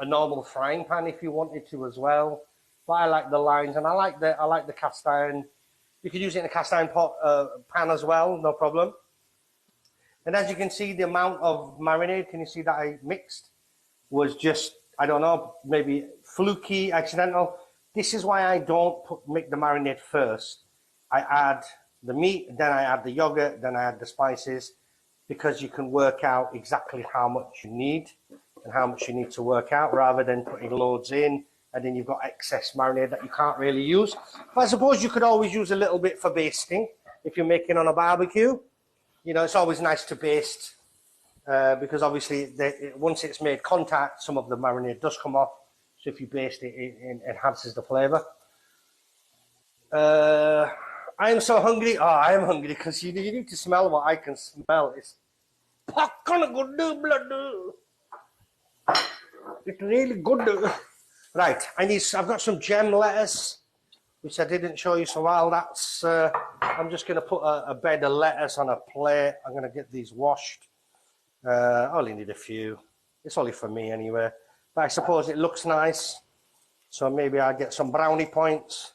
normal frying pan if you wanted to as well. But I like the lines, and I like the cast iron. You could use it in a cast iron pan as well, no problem. And as you can see, the amount of marinade, can you see that I mixed, was just, I don't know, maybe fluky, accidental. This is why I don't make the marinade first. I add the meat, then I add the yogurt, then I add the spices, because you can work out exactly how much you need and how much you need to work out, rather than putting loads in and then you've got excess marinade that you can't really use. But I suppose you could always use a little bit for basting if you're making on a barbecue. You know, it's always nice to baste because obviously once it's made contact, some of the marinade does come off. So if you baste it, it enhances the flavor. I am so hungry. Oh, I am hungry because you need to smell what I can smell. It's it's really good. Right, I've got some gem lettuce, which I didn't show you so well. That's I'm just going to put a bed of lettuce on a plate. I'm going to get these washed. I only need a few. It's only for me anyway. But I suppose it looks nice. So maybe I'll get some brownie points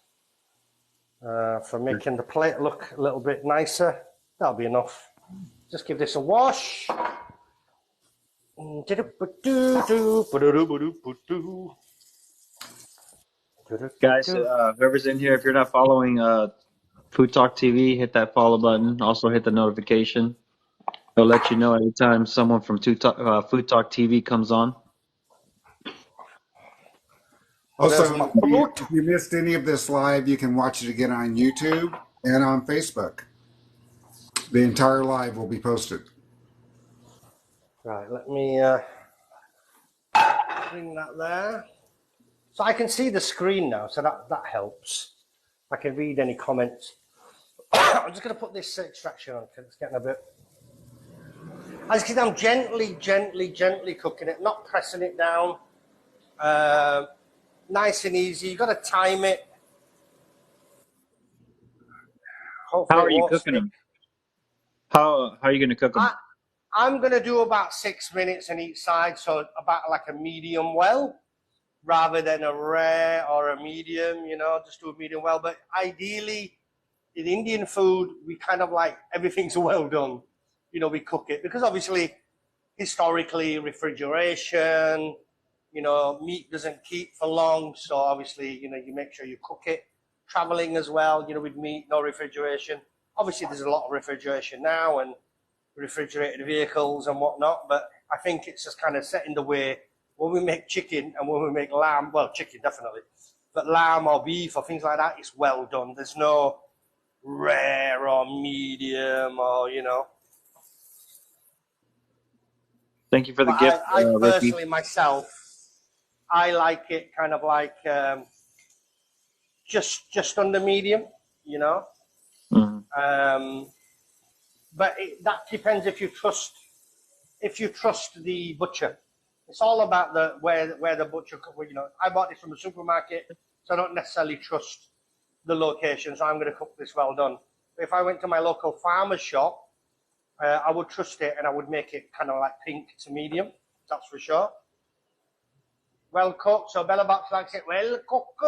for making the plate look a little bit nicer. That'll be enough. Just give this a wash. Guys, whoever's in here, if you're not following Food Talk TV, hit that follow button. Also hit the notification. It'll let you know anytime someone from Food Talk TV comes on. Also, if you missed any of this live, you can watch it again on YouTube and on Facebook. The entire live will be posted. Right, let me bring that there. So I can see the screen now, so that helps. I can read any comments. I'm just going to put this extraction on because it's getting a bit... As you can see, I'm gently cooking it, not pressing it down. Nice and easy. You've got to time it. Hopefully How are you cooking them? How are you going to cook them? I'm going to do about 6 minutes on each side, so about like a medium well, rather than a rare or a medium, you know, just do a medium well. But ideally, in Indian food, we kind of like everything's well done. You know, we cook it because obviously, historically, refrigeration, you know, meat doesn't keep for long. So obviously, you know, you make sure you cook it. Traveling as well, you know, with meat, no refrigeration. Obviously, there's a lot of refrigeration now and refrigerated vehicles and whatnot. But I think it's just kind of set in the way when we make chicken and when we make lamb. Well, chicken definitely, but lamb or beef or things like that, it's well done. There's no rare or medium or, you know. Thank you for the gift, I personally, Ricky. myself, I like it kind of like just under medium, you know. Mm-hmm. But that depends if you trust the butcher. It's all about where the butcher, you know. I bought this from a supermarket, so I don't necessarily trust the location. So I'm going to cook this well done. But if I went to my local farmer's shop, I would trust it and I would make it kind of like pink to medium. That's for sure. Well cooked. So Bella Box likes it. Well cooked.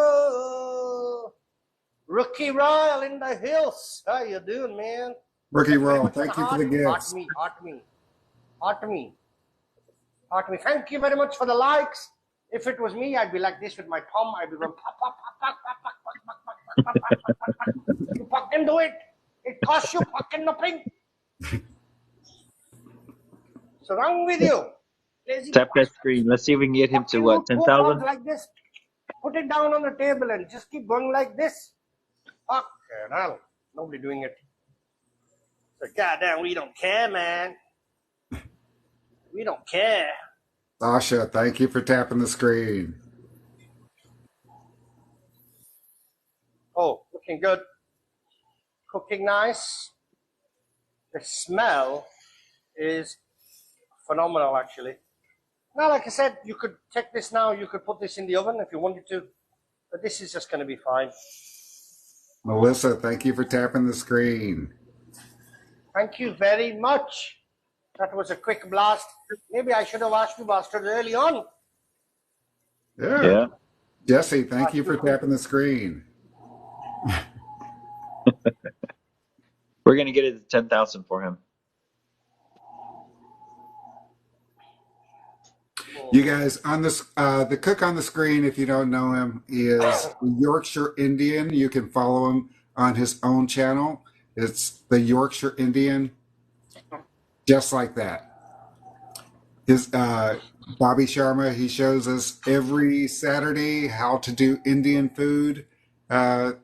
Rookie Royal in the hills. How you doing, man? Rookie Royal, thank you for the gifts. Hot me. Arkney, thank you very much for the likes. If it was me, I'd be like this with my palm. I'd be going, pop, pop, pop, pop, pop, pop, pop, pop, pop, pop, pop, pop, pop, pop. You fucking do it. It costs you fucking nothing. So wrong with you. Lazy Tap that bastard. screen. Let's see if we can get him to Fucking what, do 2 pods 10,000? like this. Put it down on the table and just keep going like this. Fucking hell. Nobody doing it. So goddamn, we don't care, man. We don't care. Sasha, thank you for tapping the screen. Oh, looking good. Cooking nice. The smell is phenomenal, actually. Now, like I said, you could take this now. You could put this in the oven if you wanted to. But this is just going to be fine. Melissa, thank you for tapping the screen. Thank you very much. That was a quick blast. Maybe I should have asked you bastards early on. Yeah. Jesse, thank you for tapping the screen. We're going to get it to 10,000 for him. You guys, on this, the cook on the screen, if you don't know him, is Yorkshire Indian. You can follow him on his own channel. It's the Yorkshire Indian, just like that. His Bobby Sharma, he shows us every Saturday how to do Indian food. Look,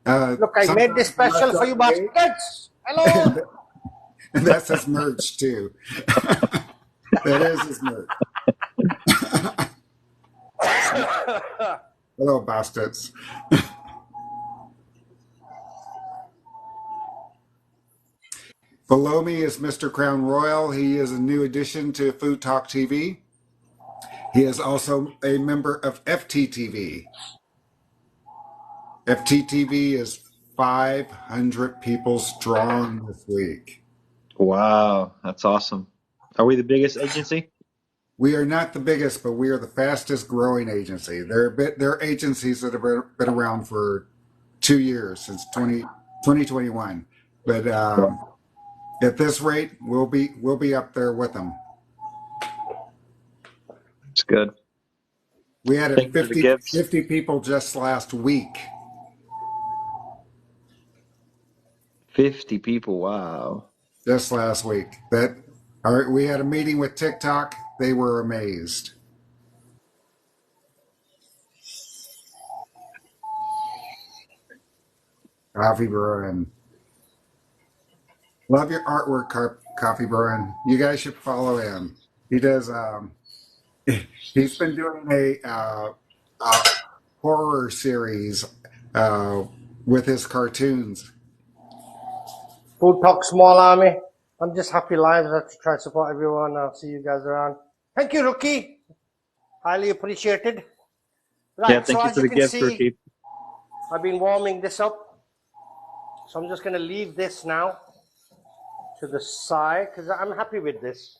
I made this special for you bastards. Hello. And that's his merch too. That is his merch. Hello, bastards. Below me is Mr. Crown Royal. He is a new addition to Food Talk TV. He is also a member of FTTV. FTTV is 500 people strong this week. Wow, that's awesome. Are we the biggest agency? We are not the biggest, but we are the fastest growing agency. There are agencies that have been around for 2 years, since 2021. But at this rate, we'll be up there with them. It's good. We had Thank you for the gifts. 50 people just last week. 50 people, wow. Just last week. We had a meeting with TikTok. They were amazed. Coffee Bruin. Love your artwork, Coffee Bruin. You guys should follow him. He does. He's been doing a horror series with his cartoons. Food Talk Small Army. I'm just happy lives. I have to try to support everyone. I'll see you guys around. Thank you, Rookie. Highly appreciated. Right, Yeah, thank so you as for you the can gift, see, Ricky. I've been warming this up. So I'm just going to leave this now to the side because I'm happy with this.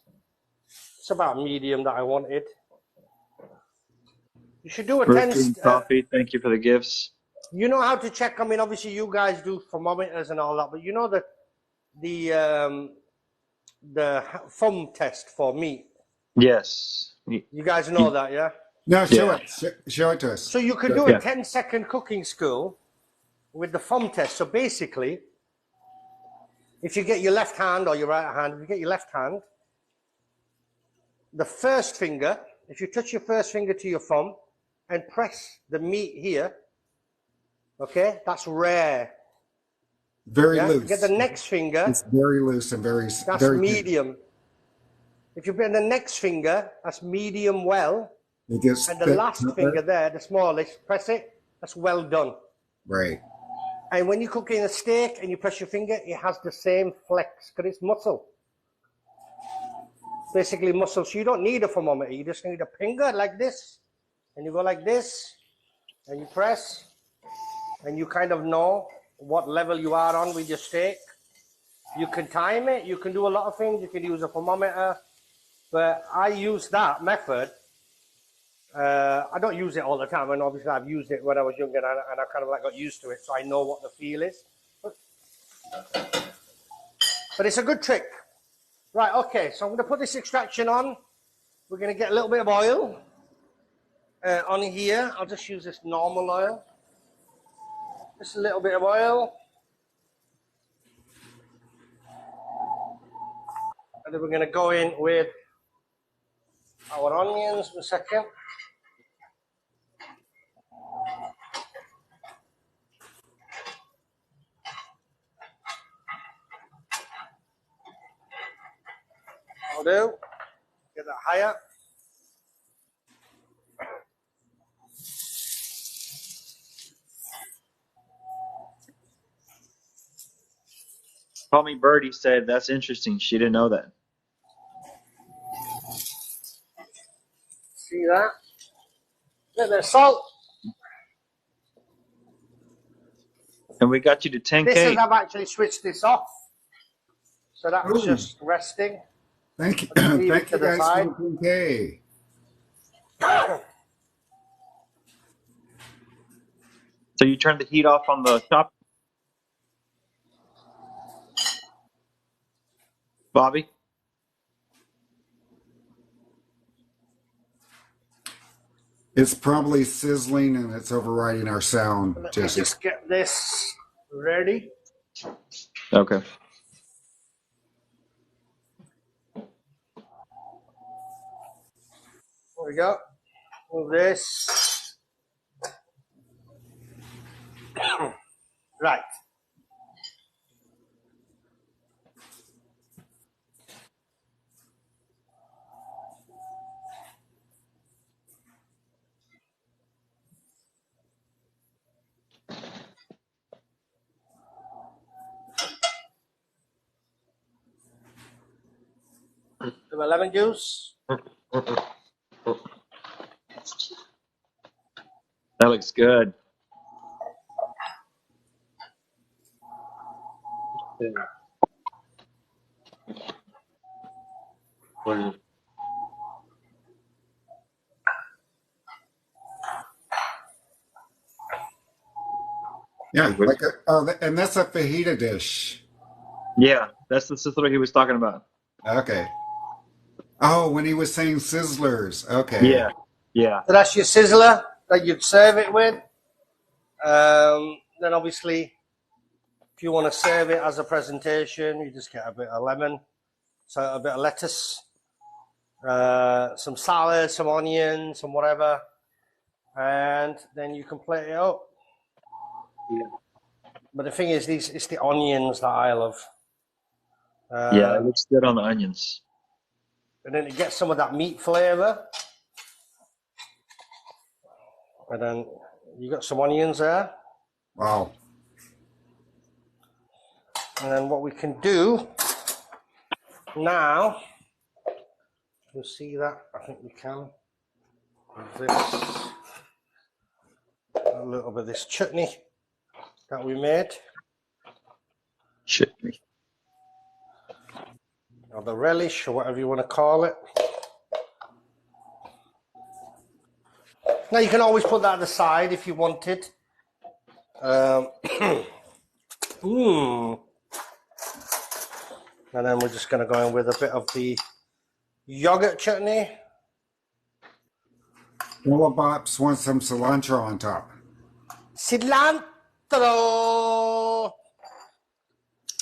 It's about medium that I wanted. You should do a Brooklyn 10. Coffee, thank you for the gifts. You know how to check. I mean, obviously you guys do thermometers and all that, but you know that the foam test for meat. Yes. You guys know that, yeah? No, show Yeah. it. Show it to us. So you could do a 10-second cooking school with the foam test. So basically, if you get your left hand or your right hand, if you get your left hand, the first finger, if you touch your first finger to your thumb and press the meat here, okay, that's rare. Very Yeah? loose. Get the next finger. It's very loose and That's very medium. If you put the next finger, that's medium well. It gets And the thick, last finger there, the smallest, press it, that's well done. Right. And when you're cooking a steak and you press your finger, it has the same flex because it's muscle. Basically muscle. So you don't need a thermometer. You just need a finger like this. And you go like this. And you press. And you kind of know what level you are on with your steak. You can time it. You can do a lot of things. You can use a thermometer. But I use that method. I don't use it all the time. And obviously I've used it when I was younger and I kind of like got used to it. So I know what the feel is. But it's a good trick. Right, okay. So I'm going to put this extraction on. we're going to get a little bit of oil on here. I'll just use this normal oil. Just a little bit of oil. And then we're going to go in with our onions in a second. I'll do. Get that higher. Call Me Birdie said that's interesting. She didn't know that. See that? A little bit of salt. And we got you to 10K. This is, I've actually switched this off. So that was Ooh. just resting. Thank you. I'll leave it Thank to you the guys side. for the 10K. So you turned the heat off on the top, Bobby? It's probably sizzling and it's overriding our sound, Let me Jesse. just get this ready. Okay. There we go. Move this. Right. The lemon juice. That looks good. Yeah, and that's a fajita dish. Yeah, that's the sizzler he was talking about. Okay. Oh, when he was saying sizzlers. Okay. Yeah, yeah. So that's your sizzler that you'd serve it with. Then obviously, if you want to serve it as a presentation, you just get a bit of lemon, so a bit of lettuce, some salad, some onions, some whatever, and then you can plate it up. Yeah. But the thing is, it's the onions that I love. Yeah, it looks good on the onions. And then it gets some of that meat flavor. And then you got some onions there. Wow. And then what we can do now, you'll see that, I think we can, with this, a little bit of this chutney that we made, Chutney. or the relish, or whatever you want to call it. Now you can always put that aside if you wanted. And then we're just going to go in with a bit of the yogurt chutney. Willa Bops wants some cilantro on top. Cilantro!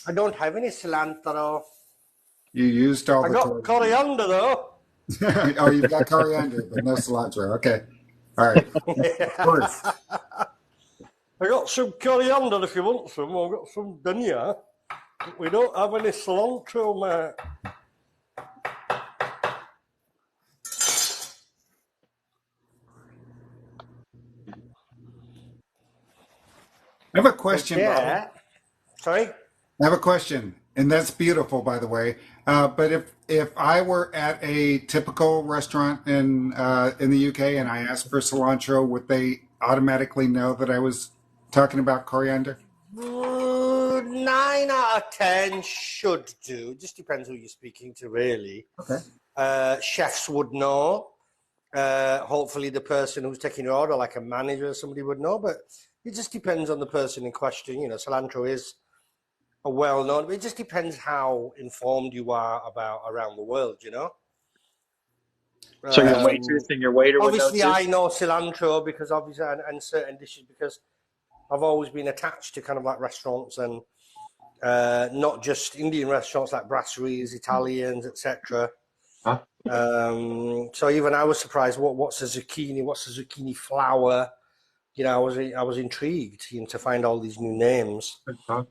I don't have any cilantro. You used all I the got coriander though. Oh, you've got coriander, but no cilantro. Okay. All right. First. I got some coriander if you want some. I've got some dhania. But we don't have any cilantro, mate. I have a question, Bobby. Yeah. Sorry? I have a question, and that's beautiful, by the way. But if I were at a typical restaurant in the UK and I asked for cilantro, would they automatically know that I was talking about coriander? 9 out of 10 should do. Just depends who you're speaking to, really. Okay. Chefs would know. Hopefully the person who's taking your order, like a manager or somebody, would know. But it just depends on the person in question. You know, cilantro is a well-known, but it just depends how informed you are about around the world, you know? So your Um, waitress and your waiter would know Obviously, too? I know cilantro because obviously, and certain dishes because I've always been attached to kind of like restaurants and not just Indian restaurants like brasseries, Italians, etc. Huh? So even I was surprised. What's the zucchini? What's the zucchini flower? You know, I was intrigued, you know, to find all these new names, Huh?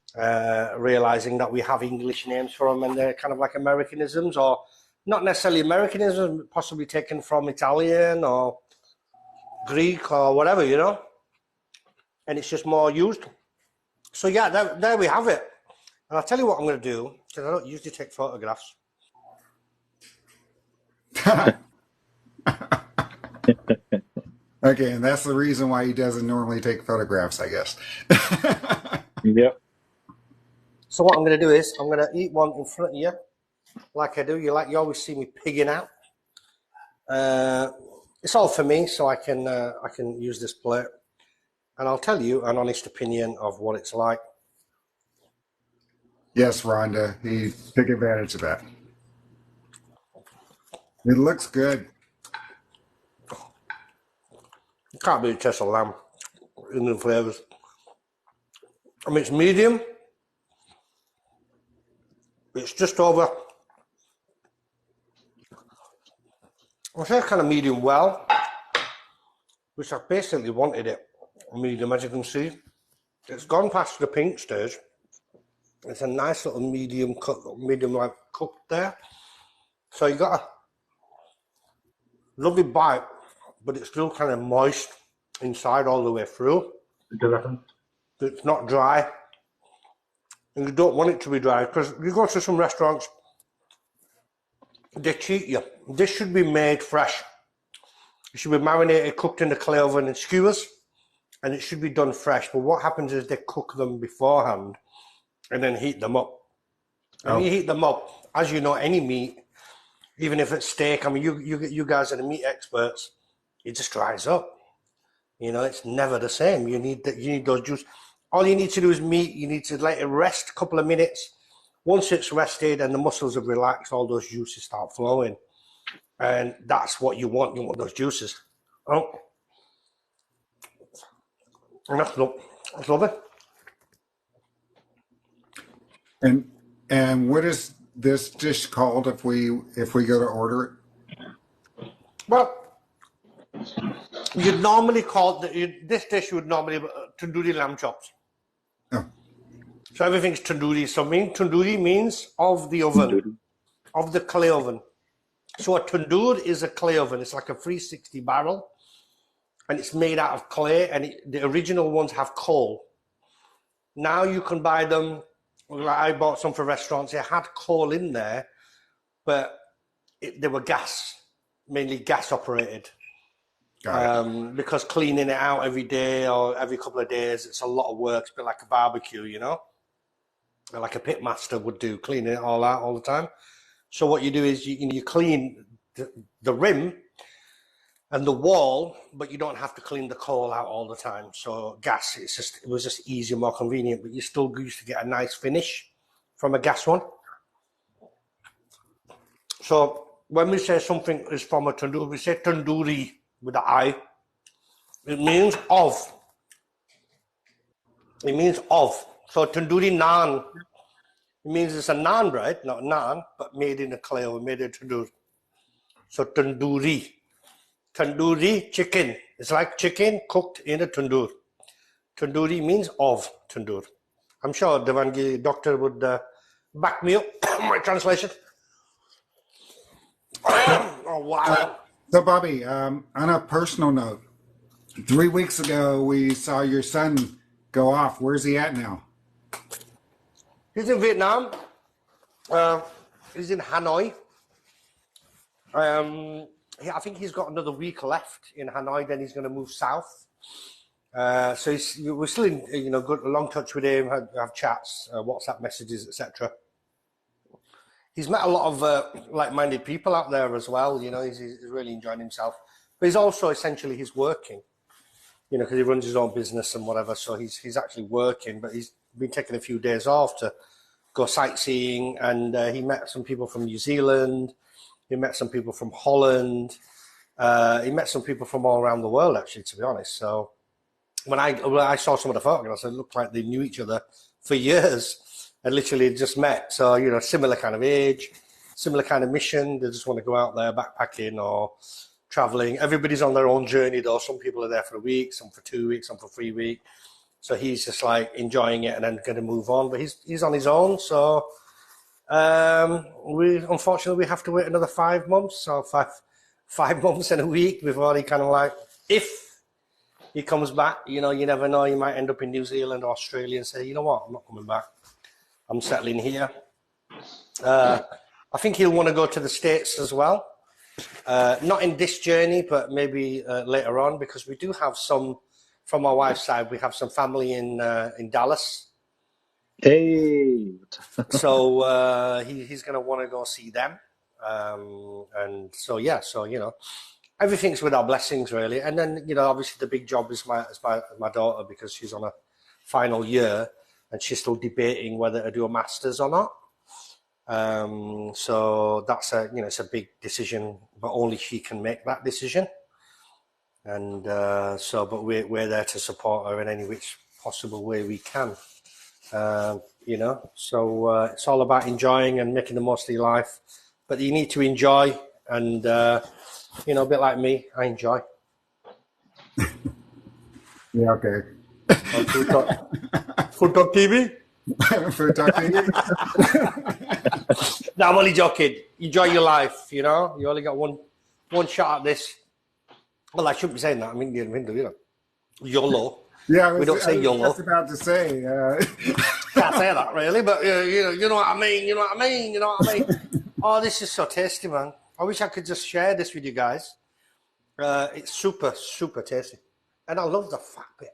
realizing that we have English names for them and they're kind of like Americanisms or not necessarily Americanisms, possibly taken from Italian or Greek or whatever, you know, and it's just more used. So yeah, there we have it. And I'll tell you what I'm going to do because I don't usually take photographs. Okay, and that's the reason why he doesn't normally take photographs, I guess. Yep. So what I'm going to do is I'm going to eat one in front of you, like I do. You always see me pigging out. It's all for me, so I can use this plate, and I'll tell you an honest opinion of what it's like. Yes, Rhonda, he took advantage of that. It looks good. You can't beat a chest of lamb in the flavors. I mean, it's medium. It's just over. I say kind of medium well, which I basically wanted it medium, as you can see. It's gone past the pink stage. It's a nice little medium cut, medium like cooked there. So you got a lovely bite, but it's still kind of moist inside all the way through. It's not dry. And you don't want it to be dry because you go to some restaurants, they cheat you. This should be made fresh. It should be marinated, cooked in the clay oven and skewers, and it should be done fresh. But what happens is they cook them beforehand and then heat them up. And when you heat them up, as you know, any meat, even if it's steak, I mean, you guys are the meat experts, it just dries up. You know, it's never the same. You need those juice. All you need to do is meat. You need to let it rest a couple of minutes. Once it's rested and the muscles have relaxed, all those juices start flowing. And that's what you want. You want those juices. Oh. And that's lovely. And what is this dish called if we go to order it? Well, you'd normally call this dish would normally be tandoori lamb chops. Oh. So everything's tandoori. So tandoori means of the oven, of the clay oven. So a tandoor is a clay oven. It's like a 360 barrel, and it's made out of clay. And the original ones have coal. Now you can buy them. I bought some for restaurants. They had coal in there, but they were gas, mainly gas operated. Because cleaning it out every day or every couple of days, it's a lot of work. It's a bit like a barbecue, you know, like a pit master would do, cleaning it all out all the time. So what you do is you clean the rim and the wall, but you don't have to clean the coal out all the time. So gas, it was just easier, more convenient, but you still used to get a nice finish from a gas one. So when we say something is from a tandoor, we say tandoori with the I. It means of. It means of. So tandoori naan, it means it's a naan bread, not naan, but made in a clay or made in tandoor. So tandoori. Tandoori chicken. It's like chicken cooked in a tandoor. Tandoori means of tandoor. I'm sure Devangi doctor would back me up my translation. Oh wow. So Bobby, on a personal note, 3 weeks ago we saw your son go off. Where's he at now? He's in Vietnam. He's in Hanoi. I think he's got another week left in Hanoi. Then he's going to move south. So we're still in, good long touch with him. Have chats, WhatsApp messages, etc. He's met a lot of like-minded people out there as well. You know, he's really enjoying himself. But he's also he's working. You know, because he runs his own business and whatever. So he's actually working, but he's been taking a few days off to go sightseeing. And he met some people from New Zealand. He met some people from Holland. He met some people from all around the world, actually, to be honest. So when I saw some of the photographs, it looked like they knew each other for years and literally just met. So, you know, similar kind of age, similar kind of mission. They just want to go out there backpacking or traveling. Everybody's on their own journey, though. Some people are there for a week, some for 2 weeks, some for 3 weeks. So he's just like enjoying it and then going to move on. But he's on his own. So unfortunately we have to wait another 5 months. So five months and a week before he kind of like, if he comes back, you know, you never know. You might end up in New Zealand or Australia and say, you know what, I'm not coming back. I'm settling here. I think he'll want to go to the States as well. Not in this journey, but maybe later on, because we do have some, from my wife's side, we have some family in Dallas. Hey. So he's going to want to go see them. And so, yeah, so, you know, everything's with our blessings, really. And then, you know, obviously the big job is my daughter, because she's on a final year and she's still debating whether to do a master's or not. So that's it's a big decision, but only she can make that decision. And but we're there to support her in any which possible way we can. You know, so it's all about enjoying and making the most of your life. But you need to enjoy, and you know, a bit like me, I enjoy. Yeah, okay. On Food Talk TV. Food Talk TV. No, I'm only joking. Enjoy your life. You know, you only got one shot at this. Well, I shouldn't be saying that. I'm Indian, you know. YOLO. Yeah, we don't say YOLO. I was just about to say. Can't say that really, but you know what I mean. You know what I mean. You know what I mean. Oh, this is so tasty, man. I wish I could just share this with you guys. It's super, super tasty, and I love the fat bit.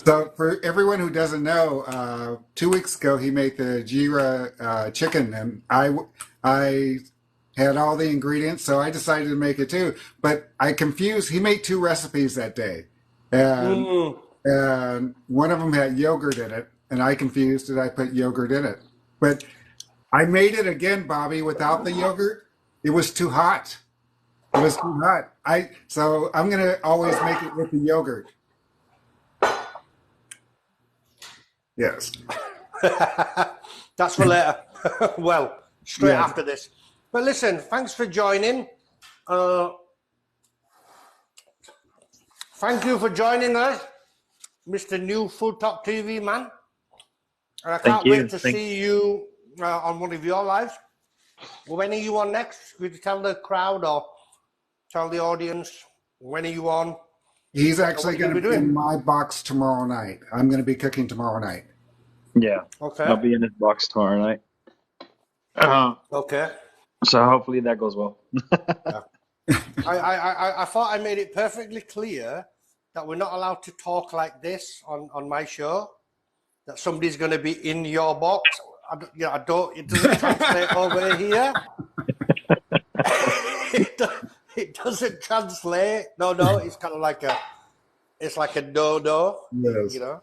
So for everyone who doesn't know, 2 weeks ago he made the Jira chicken, and I had all the ingredients, so I decided to make it too. But I confused. He made 2 recipes that day, and one of them had yogurt in it, and I confused it. I put yogurt in it, but I made it again, Bobby, without the yogurt. It was too hot. It was too hot. So I'm gonna always make it with the yogurt. Yes. That's for later. Well, straight after this. But listen, thanks for joining. Thank you for joining us, Mr. New Food Talk TV man. And I can't wait to see you on one of your lives. When are you on next? Would you tell the crowd or tell the audience? When are you on? He's actually going to be in my box tomorrow night. I'm going to be cooking tomorrow night. Yeah. Okay. I'll be in his box tomorrow night. Okay. So hopefully that goes well. Yeah. I thought I made it perfectly clear that we're not allowed to talk like this on my show. That somebody's going to be in your box. I don't. It doesn't translate over here. It doesn't translate. No. It's kind of like it's like a no. Yes. You know.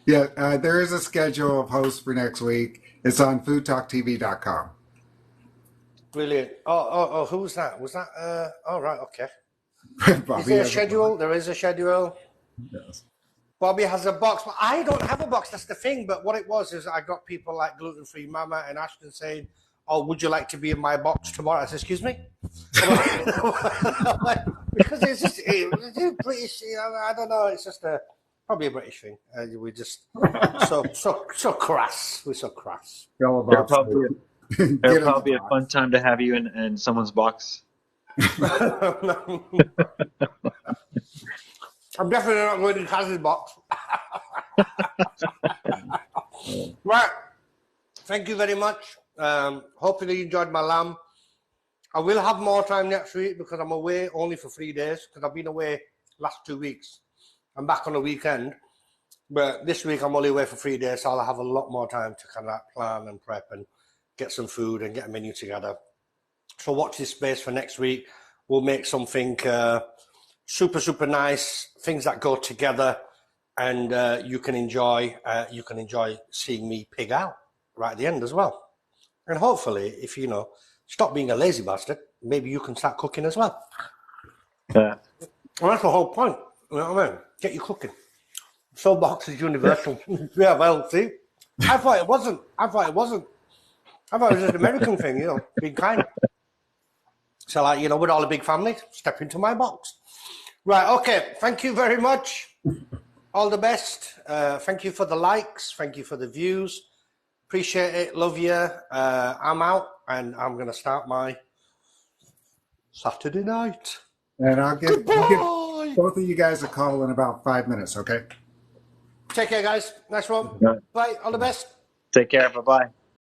Yeah. There is a schedule of hosts for next week. It's on foodtalktv.com. Brilliant. Oh, who's that? Was that? Oh, right. Okay. Is Bobby there a has schedule? There is a schedule. Yes. Bobby has a box, but I don't have a box. That's the thing. But what it was is I got people like Gluten Free Mama and Ashton saying, "Oh, would you like to be in my box tomorrow?" I said, "Excuse me," because it's just it's British. I don't know. It's just probably a British thing. We're just so crass. We're so crass. It'll probably be a fun time to have you in someone's box. I'm definitely not going in Kaz's box. Right. Thank you very much. Hopefully you enjoyed my lamb. I will have more time next week because I'm away only for 3 days because I've been away last 2 weeks. I'm back on the weekend. But this week I'm only away for 3 days, so I'll have a lot more time to kind of plan and prep and get some food and get a menu together. So watch this space for next week. We'll make something super, super nice, things that go together, and you can enjoy seeing me pig out right at the end as well. And hopefully, if you know, stop being a lazy bastard, maybe you can start cooking as well. Yeah. Well, that's the whole point. You know what I mean? Get you cooking. Soapbox is universal. Yeah, well, see, I thought it wasn't. I thought it was just an American thing, you know, being kind. So, like, you know, with all the big families, step into my box. Right, okay. Thank you very much. All the best. Thank you for the likes. Thank you for the views. Appreciate it. Love you. I'm out, and I'm going to start my Saturday night. And I'll give Goodbye. both of you guys a call in about 5 minutes, okay? Take care, guys. Nice one. Right. Bye. All the best. Take care. Bye bye.